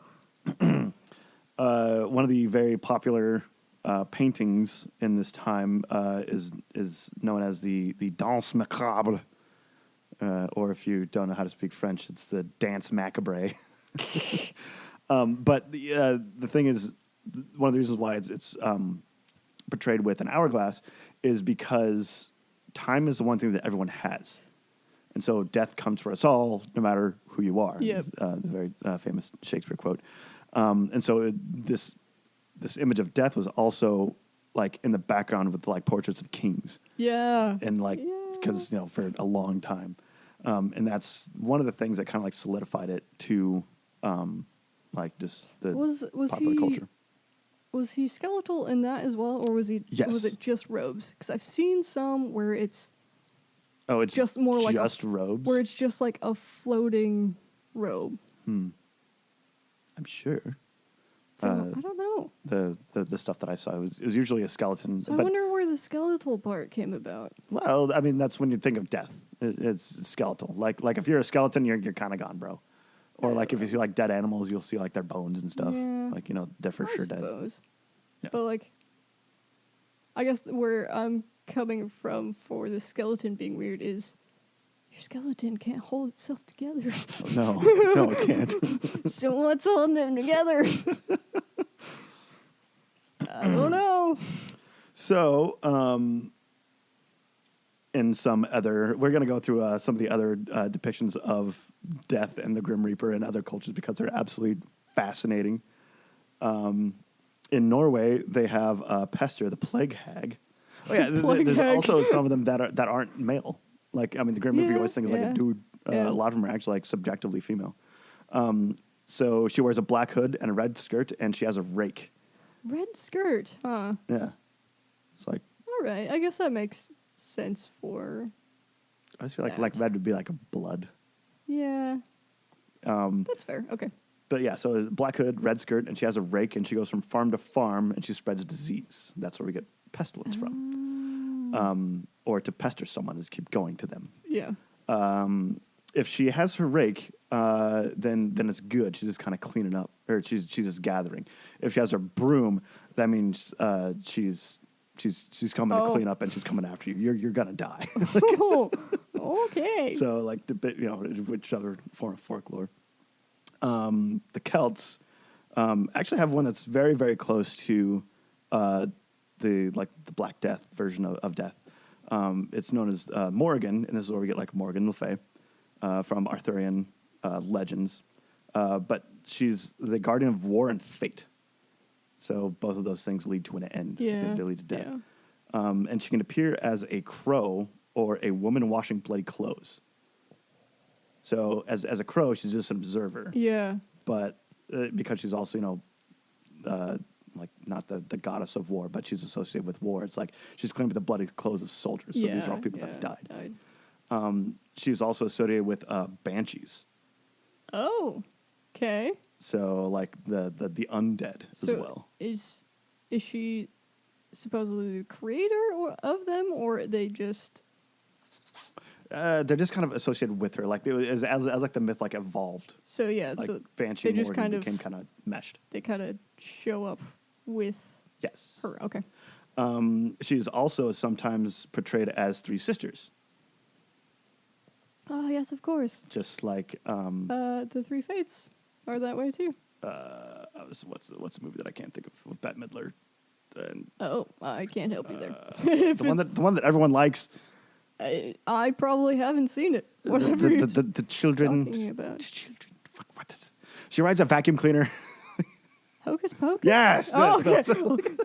One of the very popular paintings in this time is known as the Danse Macabre, or if you don't know how to speak French, it's the Dance Macabre. But the thing is, one of the reasons why it's portrayed with an hourglass is because time is the one thing that everyone has. And so death comes for us all, no matter who you are. Yep. The very famous Shakespeare quote. And so this image of death was also in the background with portraits of kings. Yeah. And because for a long time, and that's one of the things that kind of solidified it to just the popular culture. Was he skeletal in that as well, or was he? Yes. Was it just robes? Because I've seen some where it's. Oh, it's just more just robes. Where it's just like a floating robe. I'm sure. So I don't know. The stuff that I saw was usually a skeleton. So I wonder where the skeletal part came about. Well, I mean, that's when you think of death. It's skeletal. Like if you're a skeleton, you're kind of gone, bro. Or if you see dead animals, you'll see their bones and stuff. Yeah. They're for sure dead. Yeah. But I guess where I'm coming from for the skeleton being weird is your skeleton can't hold itself together. No, it can't. So what's holding them together? I don't know. So, in some other, we're going to go through some of the other depictions of death and the Grim Reaper in other cultures because they're absolutely fascinating. In Norway, they have Pester, the plague hag. Oh yeah, there's also some of them that aren't male. The Grim Reaper you always think is a dude. A lot of them are actually subjectively female. So she wears a black hood and a red skirt, and she has a rake. Red skirt, huh? Yeah. It's all right. I guess that makes sense for. I just feel like red would be a blood. Yeah. That's fair. Okay. But yeah, so black hood, red skirt, and she has a rake, and she goes from farm to farm, and she spreads disease. That's where we get pestilence from. Or to pester someone is keep going to them. Yeah. If she has her rake, then it's good. She's just kind of cleaning up, or she's just gathering. If she has her broom, that means she's coming to clean up, and she's coming after you. You're gonna die. Okay. So which other form of folklore? The Celts actually have one that's very, very close to the Black Death version of death. It's known as Morrigan, and this is where we get Morgan Le Fay from Arthurian legends. But she's the guardian of war and fate. So both of those things lead to an end. Yeah. They lead to death. Yeah. And she can appear as a crow or a woman washing bloody clothes. So as a crow, she's just an observer. Yeah. But because she's also, not the goddess of war, but she's associated with war. It's she's cleaning up the bloody clothes of soldiers. So these are all people that have died. She's also associated with banshees. Oh, okay. So the undead as well. Is she supposedly the creator of them, or are they just? They're just kind of associated with her, as the myth evolved. So yeah, so Banshee and Morgan became kind of meshed. They kind of show up with her. Okay. She's also sometimes portrayed as three sisters. Oh yes, of course. Just like the Three Fates are that way too. What's the movie that I can't think of with Bette Midler? I can't help you there. the one that everyone likes. I probably haven't seen it. Whatever the children. talking about. The children. Fuck, what is? She rides a vacuum cleaner. Hocus Pocus? Yes. Oh, okay.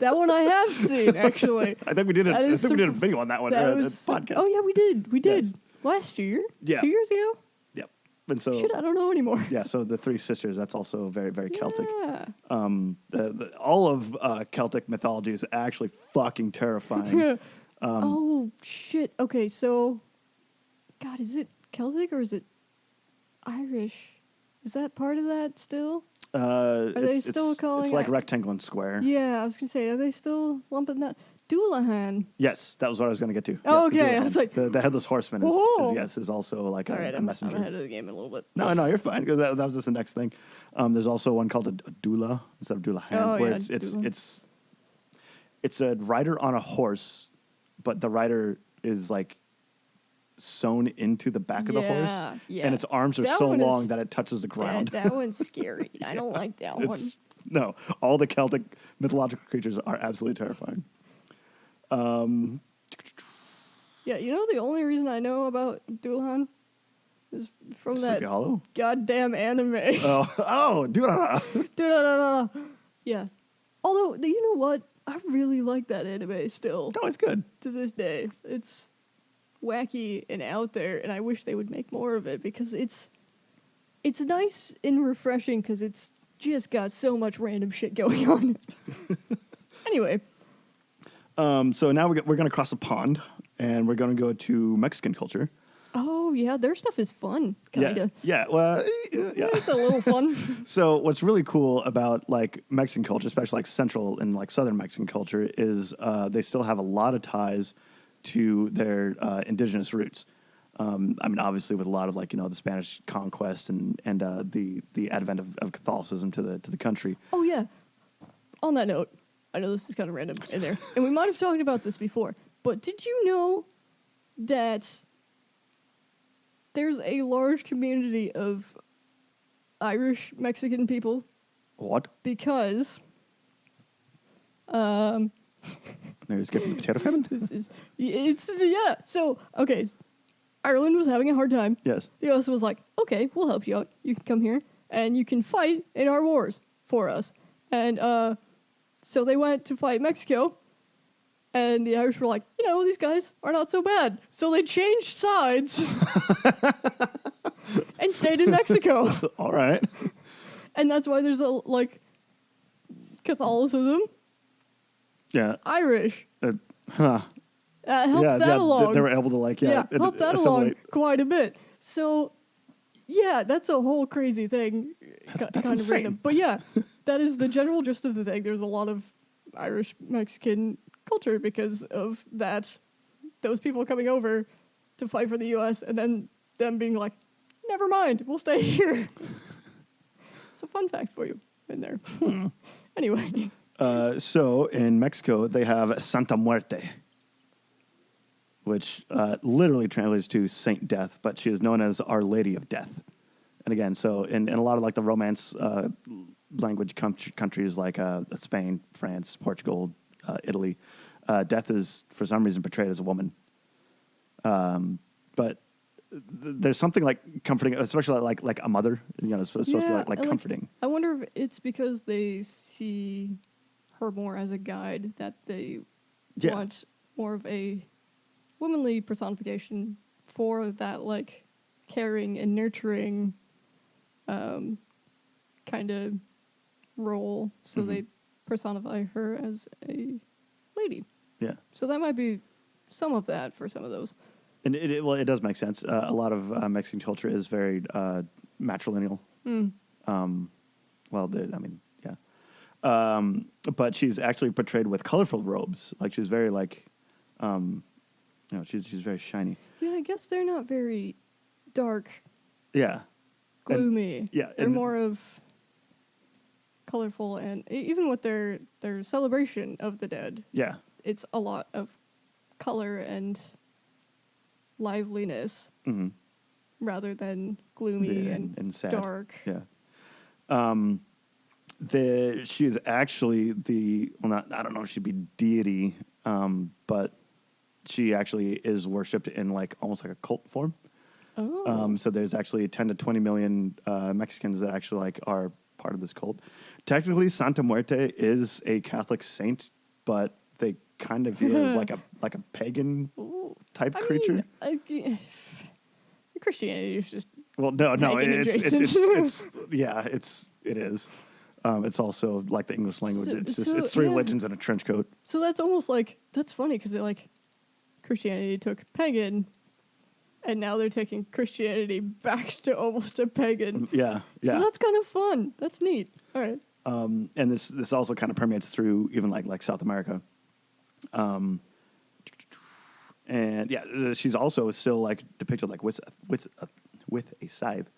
That one I have seen, actually. I think we did we did a video on that one. That was podcast. Oh, yeah, we did. We did. Yes. Last year? Yeah. 2 years ago? Yep. And so Shit, I don't know anymore. yeah, so the three sisters, that's also very, very Celtic. Yeah. All of Celtic mythology is actually fucking terrifying. Oh, shit. Okay, so... God, is it Celtic or is it Irish? Is that part of that still? Are they still calling it's like rectangle and square. Yeah, I was going to say, are they still lumping that? Doulahan. Yes, that was what I was going to get to. Oh, yes, okay. I was like... The headless horseman is also like All right, a messenger. I'm ahead of the game a little bit. No, you're fine. Because that was just the next thing. There's also one called a doula instead of doulahan, where it's a rider on a horse, but the rider is like sewn into the back of the horse, and its arms are so long that it touches the ground. That one's scary. I don't like that one. No, all the Celtic mythological creatures are absolutely terrifying. Yeah, you know the only reason I know about Doulahan is from Sleepy that Hollow? goddamn anime. Doula. Yeah. Although, you know what? I really like that anime still. No, it's good. To this day. It's wacky and out there, and I wish they would make more of it because it's nice and refreshing because it's just got so much random shit going on. Anyway. So now we're going to cross a pond, and we're going to go to Mexican culture. Oh, yeah, their stuff is fun, kind of. Yeah, well, yeah. It's a little fun. So what's really cool about, like, Mexican culture, especially, like, central and, like, southern Mexican culture, is they still have a lot of ties to their indigenous roots. I mean, obviously, with a lot of, like, the Spanish conquest and the advent of Catholicism to the country. Oh, yeah. On that note, I know this is kind of random in there, and we might have talked about this before, but did you know that there's a large community of Irish Mexican people? What? Because, Maybe skipping the potato famine? Yeah. So, okay, Ireland was having a hard time. Yes. The US was like, okay, we'll help you out. You can come here, and you can fight in our wars for us. And, so they went to fight Mexico, and the Irish were like, these guys are not so bad. So they changed sides and stayed in Mexico. All right. And that's why there's Catholicism. Yeah. Irish. Helped that along. They were able to help that along quite a bit. So, yeah, that's a whole crazy thing. That's kind insane. of random. But yeah, that is the general gist of the thing. There's a lot of Irish Mexican culture because of that. Those people coming over to fight for the U.S. and then them being like, never mind, we'll stay here. It's a fun fact for you in there. Anyway. So in Mexico, they have Santa Muerte, which literally translates to Saint Death, but she is known as Our Lady of Death. And again, so in a lot of like the Romance language countries like Spain, France, Portugal, Italy, death is for some reason portrayed as a woman. But there's something like comforting, especially like a mother. It's supposed to be like comforting. I wonder if it's because they see her more as a guide that they want more of a womanly personification for that like caring and nurturing kind of role. So they personify her as a lady. Yeah. So that might be some of that for some of those. And it does make sense. A lot of Mexican culture is very matrilineal. But she's actually portrayed with colorful robes. Like she's very she's very shiny. Yeah, I guess they're not very dark. Yeah. Gloomy. They're more of colorful, and even with their celebration of the dead. Yeah. It's a lot of color and liveliness rather than gloomy and sad. Dark. Yeah. She is actually I don't know if she'd be deity, but she actually is worshipped in like almost like a cult form. Oh. So there's actually 10 to 20 million Mexicans that actually like are part of this cult. Technically, Santa Muerte is a Catholic saint, but they kind of view it as like a pagan type creature. Christianity is just Well, no, pagan it's yeah, it is. It's also like the English language. It's three religions in a trench coat. So that's almost like that's funny because like Christianity took pagan, and now they're taking Christianity back to almost a pagan. Yeah, yeah. So that's kind of fun. That's neat. All right. And this also kind of permeates through even like South America. And yeah, she's also still like depicted like with a scythe.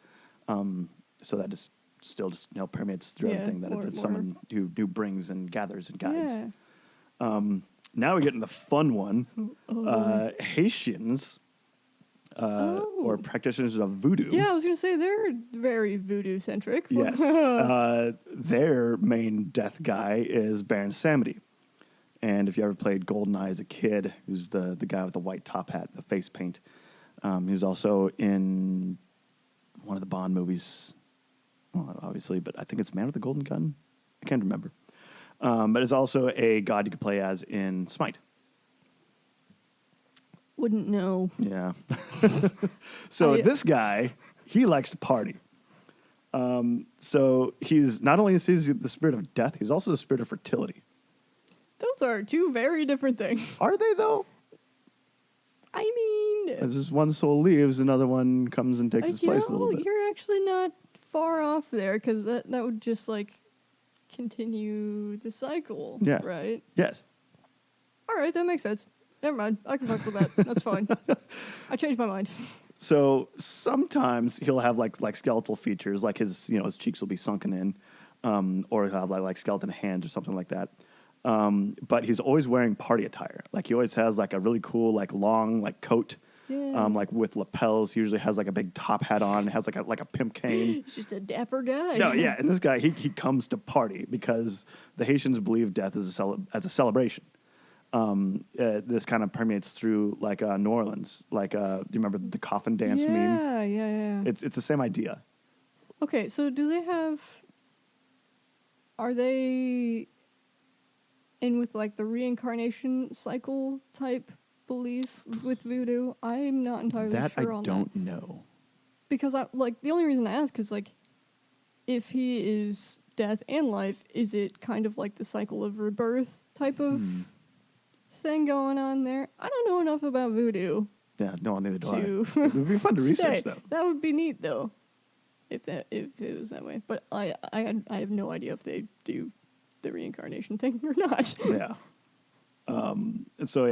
So that just still permeates through everything that it's someone who brings and gathers and guides. Yeah. Now we get into the fun one. Haitians or practitioners of voodoo. Yeah, I was going to say they're very voodoo centric. Yes. Their main death guy is Baron Samedi. And if you ever played GoldenEye as a kid, who's the guy with the white top hat, the face paint, he's also in one of the Bond movies, well, obviously, but I think it's Man with the Golden Gun. I can't remember. But it's also a god you could play as in Smite. Wouldn't know. Yeah. So this guy, he likes to party. So he's not only is he the spirit of death, he's also the spirit of fertility. Those are two very different things. Are they, though? I mean... As this one soul leaves, another one comes and takes his place a little bit. You're actually not far off there, because that would just, like, continue the cycle, right? Yes. All right, that makes sense. Never mind. I can fuck with that. That's fine. I changed my mind. So sometimes he'll have, like skeletal features, like his cheeks will be sunken in, or he'll have, like skeleton hands or something like that. But he's always wearing party attire. Like he always has like a really cool, like long, like coat, like with lapels. He usually has like a big top hat on. Has like a pimp cane. He's just a dapper guy. No, yeah, and this guy he comes to party because the Haitians believe death as a celebration. This kind of permeates through like New Orleans. Like, do you remember the coffin dance meme? Yeah. It's the same idea. Okay, so are they in with like the reincarnation cycle type belief with voodoo? I'm not entirely sure on that. I don't know. Because the only reason I ask is like, if he is death and life, is it kind of like the cycle of rebirth type of thing going on there? I don't know enough about voodoo. Yeah, no, neither do I. It would be fun to research though. That would be neat though, if it was that way. But I have no idea if they do the reincarnation thing or not. Yeah. And so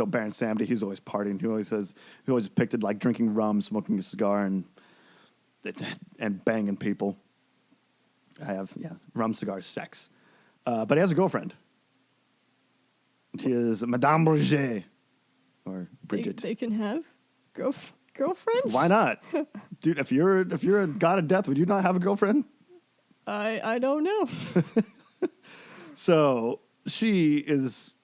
Baron Samedi, he's always partying. He always depicted like drinking rum, smoking a cigar, and banging people. Rum, cigars, sex. But he has a girlfriend. She is Madame Brigitte, or Bridget. They can have girlfriends? Why not? Dude, if you're a god of death, would you not have a girlfriend? I don't know. So she is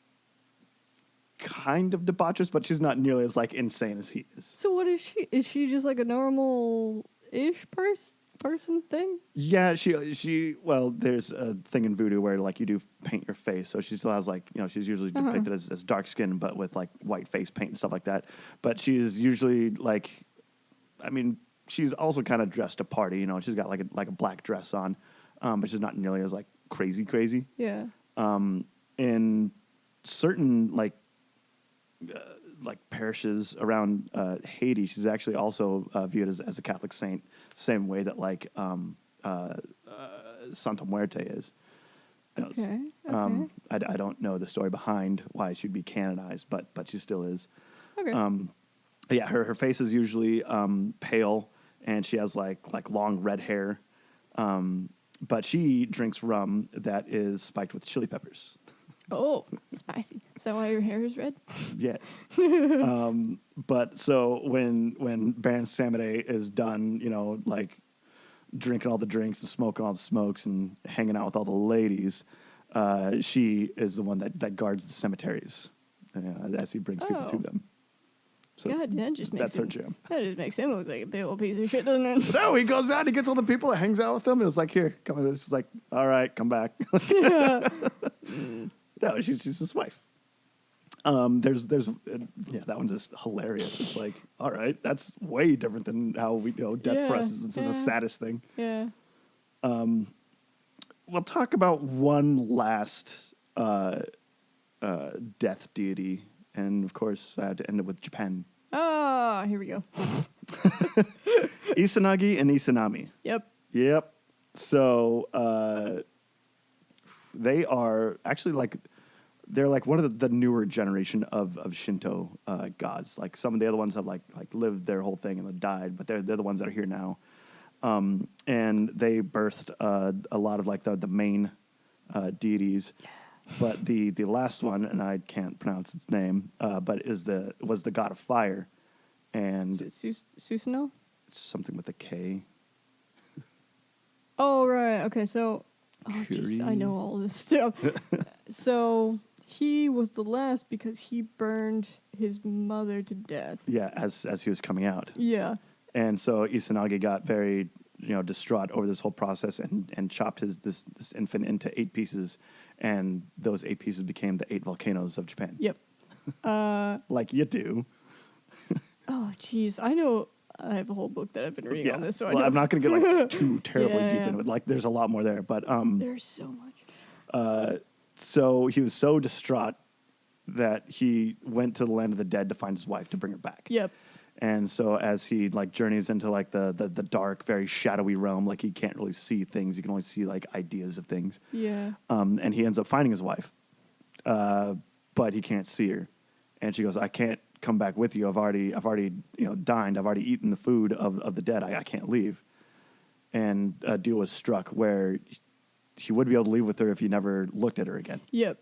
kind of debaucherous, but she's not nearly as like insane as he is. So what is she? Is she just like a normal-ish person thing? Yeah, she well, there's a thing in voodoo where like you do paint your face, so she still has like she's usually depicted as dark skin, but with like white face paint and stuff like that. But she is usually like, I mean, she's also kind of dressed to party. She's got like a black dress on, but she's not nearly as like crazy. Yeah. In certain like parishes around Haiti, she's actually also viewed as a Catholic saint, same way that like Santa Muerte is. Okay. I don't know the story behind why she'd be canonized, but she still is. Okay. Yeah, her face is usually pale, and she has like long red hair. But she drinks rum that is spiked with chili peppers. Oh, spicy. Is that why your hair is red? Yes. But so when Baron Samedi is done, like drinking all the drinks and smoking all the smokes and hanging out with all the ladies, she is the one that guards the cemeteries as he brings people to them. So God, that just makes that's her jam. That just makes him look like a big old piece of shit, doesn't it? No, he goes out, he gets all the people, hangs out with them, and it's like, here, come on. It's like, all right, come back. Yeah. No, she's his wife. Yeah, that one's just hilarious. It's like, all right, that's way different than how we death for us is the saddest thing. Yeah. We'll talk about one last death deity, and of course, I had to end it with Japan. Ah, here we go. Izanagi and Izanami. Yep. So they are actually they're like one of the newer generation of Shinto gods. Like some of the other ones have like lived their whole thing and then died, but they're the ones that are here now. And they birthed a lot of like the main deities. Yeah. But the last one, and I can't pronounce its name, but was the god of fire, and Is it Susanoo? Something with a K. Oh right, okay. So, jeez, I know all this stuff. So he was the last because he burned his mother to death. Yeah, as he was coming out. Yeah. And so Izanagi got very distraught over this whole process and chopped this infant into 8 pieces, and those 8 pieces became the 8 volcanoes of Japan. Yep. Like you do. Oh, jeez. I know I have a whole book that I've been reading on this, so I'm not going to get like too terribly deep into it. Like there's a lot more there, but there's so much. So he was so distraught that he went to the land of the dead to find his wife to bring her back. Yep. And so as he like journeys into like the dark, very shadowy realm, like he can't really see things. He can only see like ideas of things. Yeah. And he ends up finding his wife, but he can't see her. And she goes, "I can't come back with you. I've already dined. I've already eaten the food of the dead. I can't leave." And a deal was struck where he would be able to leave with her if he never looked at her again. Yep.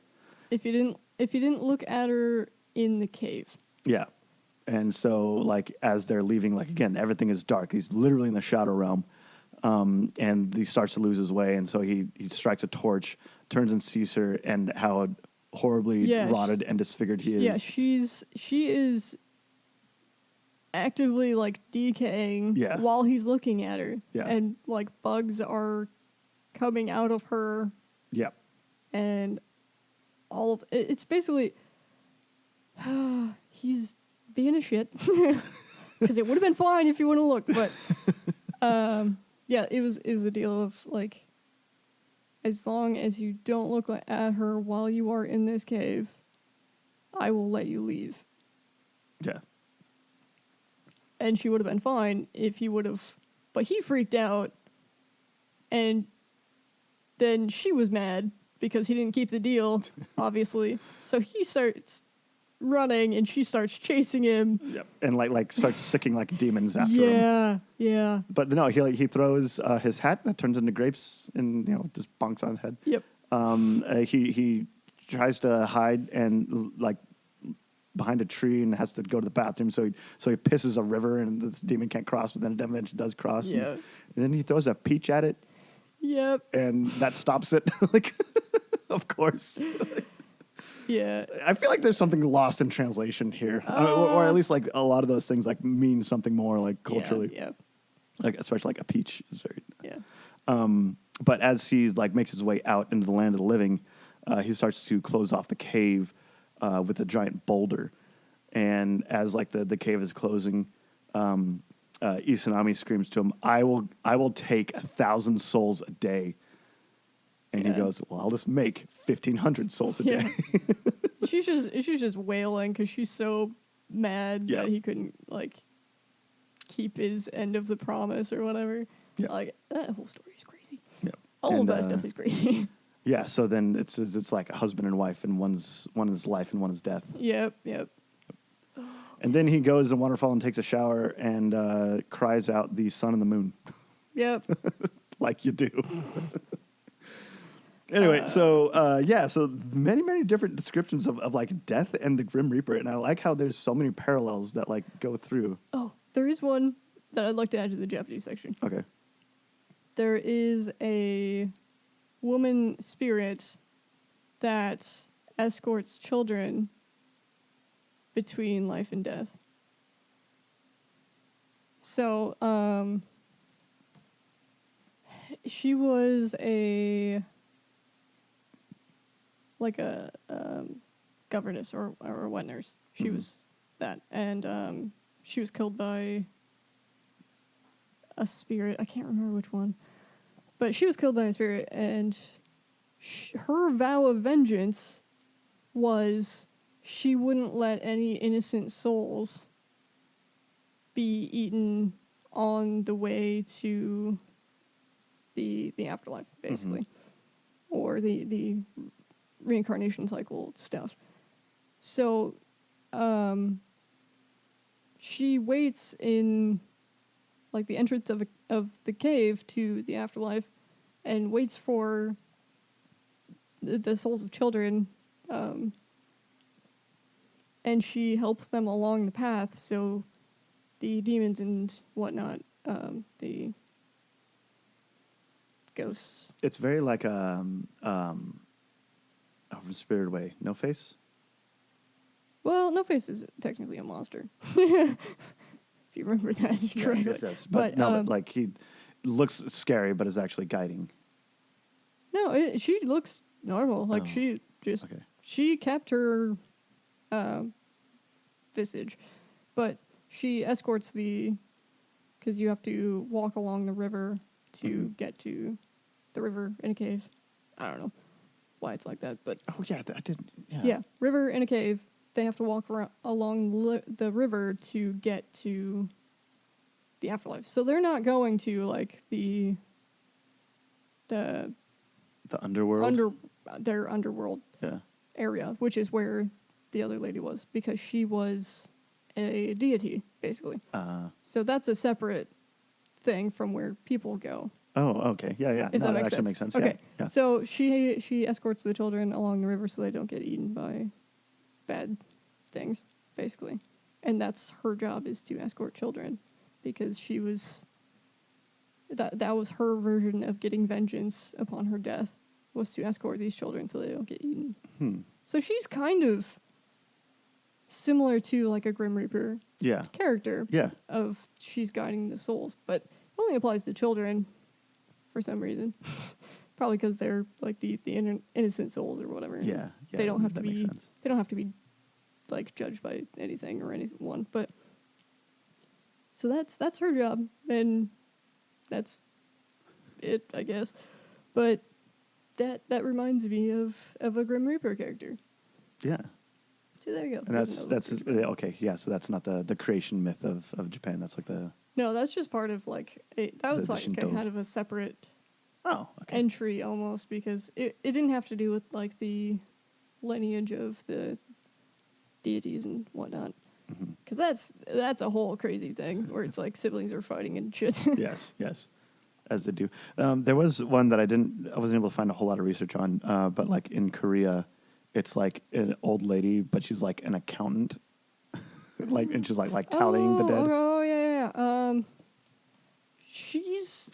If you didn't look at her in the cave. Yeah. And so, like, as they're leaving, like, again, everything is dark. He's literally in the shadow realm. And he starts to lose his way. And so he strikes a torch, turns and sees her, and how horribly rotted and disfigured he is. Yeah, she is actively, like, decaying while he's looking at her. Yeah. And, like, bugs are coming out of her. Yeah. And all of it's basically he's being a shit because it would have been fine if you wouldn't look, but yeah, it was a deal of like, as long as you don't look at her while you are in this cave, I will let you leave. Yeah. And she would have been fine if he would have, but he freaked out, and then she was mad because he didn't keep the deal, obviously. So he starts running, and she starts chasing him. Yep. And like starts sicking like demons after him. Yeah. But no, he throws his hat that turns into grapes and just bonks on his head. Yep. He tries to hide and like behind a tree and has to go to the bathroom. So he pisses a river and this demon can't cross, but then it eventually does cross. Yeah. And then he throws a peach at it. Yep. And that stops it. Like, of course. Yeah. I feel like there's something lost in translation here, or at least like a lot of those things like mean something more like culturally. Yeah. Like especially like a peach is very. Yeah. But as he like makes his way out into the land of the living, he starts to close off the cave with a giant boulder, and as like the cave is closing, Izanami screams to him, I will take 1,000 souls a day." And he goes, "Well, I'll just make 1,500 souls a day." she's just wailing because she's so mad that he couldn't like keep his end of the promise or whatever. Yeah. Like that whole story is crazy. Yeah. All of that stuff is crazy. Yeah. So then it's like a husband and wife, and one is life and one is death. Yep. And then he goes in waterfall and takes a shower and cries out the sun and the moon. Yep. Like you do. Anyway, so many different descriptions of like death and the Grim Reaper, and I like how there's so many parallels that like go through. Oh, there is one that I'd like to add to the Japanese section. Okay. There is a woman spirit that escorts children between life and death. So, she was a governess or a wet nurse. She was that, and she was killed by a spirit. I can't remember which one, but she was killed by a spirit, and her vow of vengeance was she wouldn't let any innocent souls be eaten on the way to the afterlife, basically, or the reincarnation cycle stuff. So, she waits in like the entrance of the cave to the afterlife, and waits for the souls of children, and she helps them along the path. So, the demons and whatnot, the ghosts. It's very like from Spirited Away. No Face? Well, No Face is technically a monster. If you remember that correctly. Yes, yes. But like he looks scary, but is actually guiding. No, she looks normal. Like she just she kept her visage, but she escorts because you have to walk along the river to get to the river in a cave. I don't know why it's like that, but I did. Yeah, river in a cave. They have to walk along the river to get to the afterlife. So they're not going to like the underworld. Their underworld area, which is where the other lady was, because she was a deity, basically. So that's a separate thing from where people go. Oh, okay. Yeah. If that actually makes sense. Okay. Yeah. So she escorts the children along the river so they don't get eaten by bad things, basically. And that's her job, is to escort children, because she was that was her version of getting vengeance upon her death, was to escort these children so they don't get eaten. So she's kind of similar to like a Grim Reaper character. Yeah. Of she's guiding the souls, but it only applies to children for some reason. Probably because they're like the innocent souls or whatever. Yeah. They don't have to makes be. sense. They don't have to be like judged by anything or anyone. But so that's her job, and that's it, I guess. But that reminds me of a Grim Reaper character. Yeah. So there you go. And that's okay. Yeah. So that's not the creation myth of Japan. That's like the. No, that's just part of like that was like Shinto. kind of a separate entry almost, because it didn't have to do with like the lineage of the deities and whatnot, because that's a whole crazy thing where it's like siblings are fighting and shit. yes, as they do. There was one that I wasn't able to find a whole lot of research on, but like in Korea, it's like an old lady, but she's like an accountant, and she's like tallying the dead. Oh yeah. She's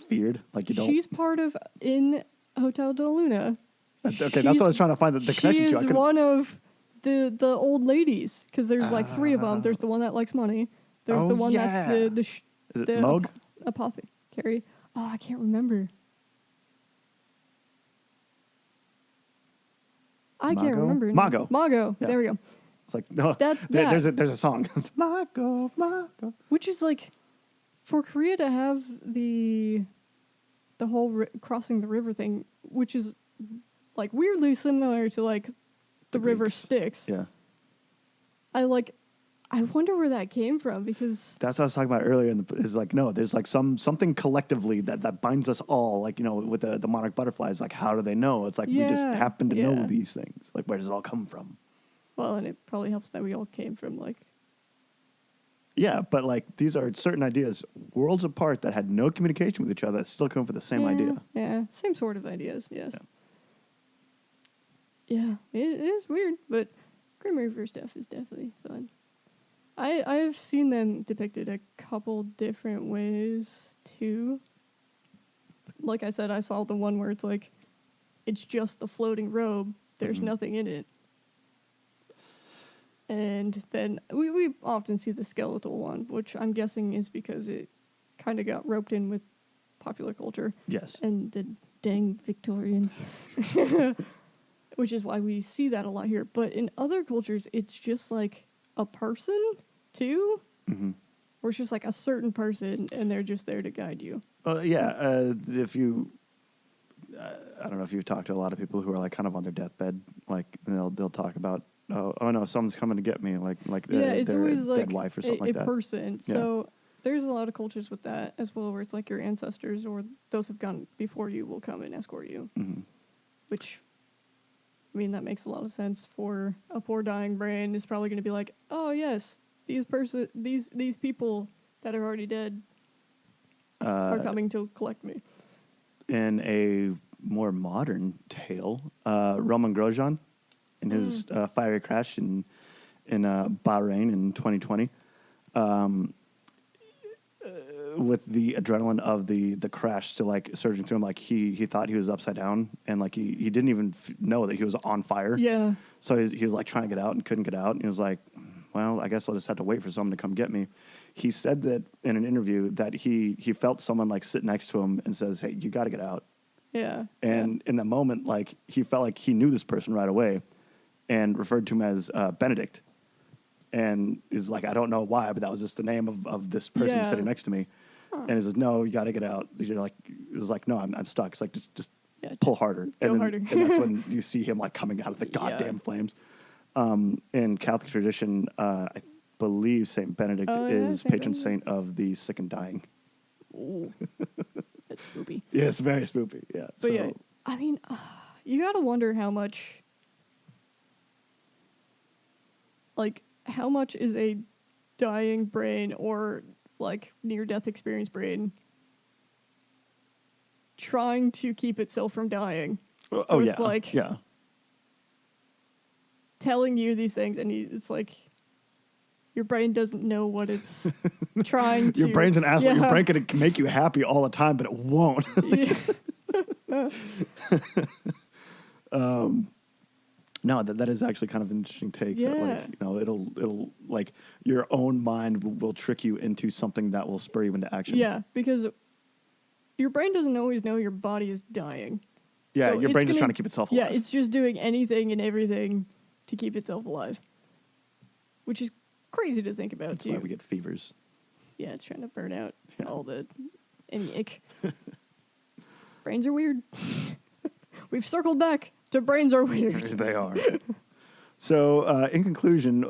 feared. Like you don't. She's part of in Hotel de Luna. Okay, that's what I was trying to find the connection to. She is one of the old ladies, because there's like three of them. There's the one that likes money. There's the one that's is it Moog? Apothecary. Oh, I can't remember. Can't remember. Mago. Yeah. There we go. It's like no. There's a song. Mago. Which is like, for Korea to have the whole crossing the river thing, which is like weirdly similar to like the river Styx. Yeah. I wonder where that came from, because that's what I was talking about earlier. Is like, no, there's like something collectively that binds us all. Like, with the monarch butterflies. Like, how do they know? It's like we just happen to know these things. Like, where does it all come from? Well, and it probably helps that we all came from like. Yeah, but like these are certain ideas worlds apart that had no communication with each other that still come for the same idea. Yeah, same sort of ideas. Yes. Yeah, it is weird, but Grim Reaper stuff is definitely fun. I've seen them depicted a couple different ways too. Like I said, I saw the one where it's like, it's just the floating robe. There's nothing in it. And then we often see the skeletal one, which I'm guessing is because it kind of got roped in with popular culture. Yes. And the dang Victorians. Which is why we see that a lot here. But in other cultures, it's just like a person, too. Mm-hmm. Or it's just like a certain person, and they're just there to guide you. If you... I don't know if you've talked to a lot of people who are like kind of on their deathbed, like they'll talk about, oh no, someone's coming to get me, like it's their always dead like wife or something like that. A person. So there's a lot of cultures with that as well, where it's like your ancestors or those who've gone before you will come and escort you. Mm-hmm. Which, I mean, that makes a lot of sense for a poor dying brain. Is probably going to be like, oh yes, these people that are already dead are coming to collect me. In a more modern tale, Roman Grosjean, in his fiery crash in Bahrain in 2020, with the adrenaline of the crash still like surging through him, like he thought he was upside down, and like he didn't even know that he was on fire. Yeah. So he was like trying to get out and couldn't get out, and he was like, well, I guess I'll just have to wait for someone to come get me. He said that in an interview that he felt someone like sit next to him and says, hey, you got to get out. Yeah. And in that moment, like he felt like he knew this person right away and referred to him as Benedict. And is like, I don't know why, but that was just the name of this person sitting next to me. Huh. And he says, no, you got to get out. You're like, it was like, no, I'm stuck. It's like, just pull harder. Harder. And that's when you see him like coming out of the goddamn flames. In Catholic tradition, I believe Saint Benedict is patron saint of the sick and dying. Ooh. That's spoopy. Yeah, it's very spoopy. Yeah. But yeah, I mean, you gotta wonder how much is a dying brain or like near-death experience brain trying to keep itself from dying. So it's like telling you these things, and it's like your brain doesn't know what it's trying to. Your brain's an asshole. Your brain can make you happy all the time, but it won't. No, that is actually kind of an interesting take. Yeah. That, like, it'll like your own mind will trick you into something that will spur you into action. Yeah, because your brain doesn't always know your body is dying. Yeah, so your brain's just trying to keep itself alive. Yeah, it's just doing anything and everything to keep itself alive, which is crazy to think about. That's why we get fevers. Yeah, it's trying to burn out any ick. Brains are weird. We've circled back to brains are weird. They are. So, in conclusion,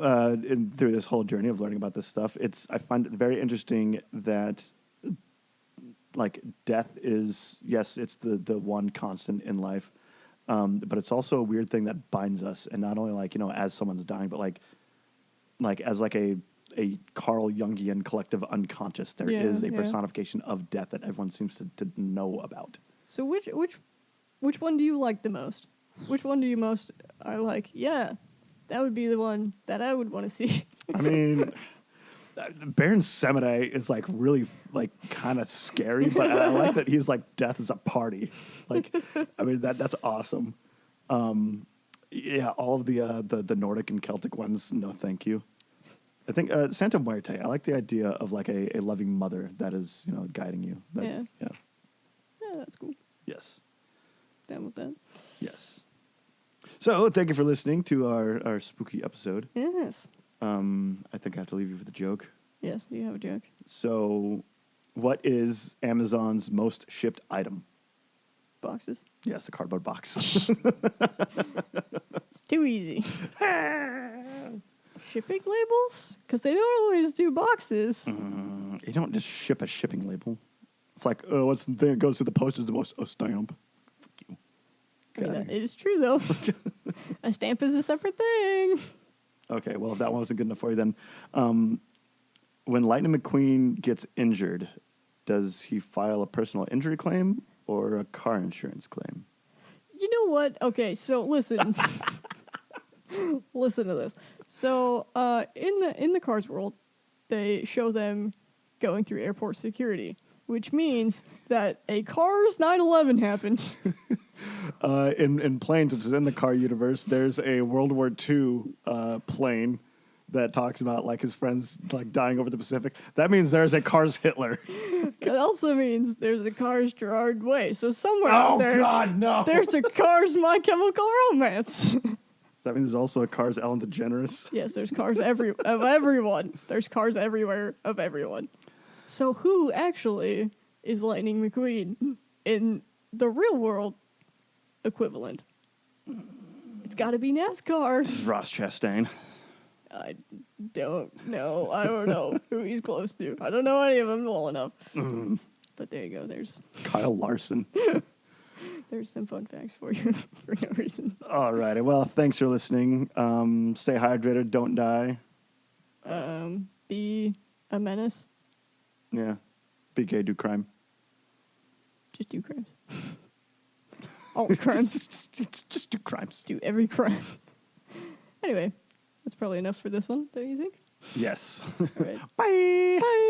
through this whole journey of learning about this stuff, I find it very interesting that, like, death is, yes, it's the one constant in life, but it's also a weird thing that binds us, and not only like as someone's dying, but like as like a Carl Jungian collective unconscious. There is a personification of death that everyone seems to know about. So which one do you like the most? Which one do you most are like? Yeah, that would be the one that I would want to see. I mean, Baron Semide is like really like kind of scary, but I like that he's like death is a party. Like, I mean that's awesome. Yeah, all of the Nordic and Celtic ones, no thank you. I think Santa Muerte, I like the idea of like a loving mother that is, guiding you. Yeah, that's cool. Yes. Down with that. Yes. So, thank you for listening to our spooky episode. Yes. I think I have to leave you with a joke. Yes, you have a joke. So, what is Amazon's most shipped item? Boxes. Yes, a cardboard box. It's too easy. Shipping labels? Because they don't always do boxes. You don't just ship a shipping label. It's like, what's the thing that goes through the post is the most? A stamp. Fuck you. I mean, it is true, though. A stamp is a separate thing. Okay, well, if that wasn't good enough for you, then when Lightning McQueen gets injured, does he file a personal injury claim or a car insurance claim? You know what? Okay, so listen. Listen to this. So in the Cars world, they show them going through airport security, which means that a Cars 9/11 happened. In planes, which is in the car universe, there's a World War II plane that talks about like his friends like dying over the Pacific. That means there's a Cars Hitler. It also means there's a Cars Gerard Way. So somewhere out there, God, no. there's a Cars My Chemical Romance. Does that mean there's also a Cars Ellen DeGeneres? Yes, there's cars of everyone. There's cars everywhere of everyone. So who actually is Lightning McQueen in the real world equivalent? It's got to be NASCAR. Ross Chastain. I don't know. I don't know who he's close to. I don't know any of them well enough. But there you go. There's Kyle Larson. There's some fun facts for you for no reason. All righty. Well, thanks for listening. Stay hydrated. Don't die. Be a menace. Yeah. Be gay. Do crime. Just do crimes. All the crimes. Just do crimes. Do every crime. Anyway, that's probably enough for this one, don't you think? Yes. All right. Bye. Bye.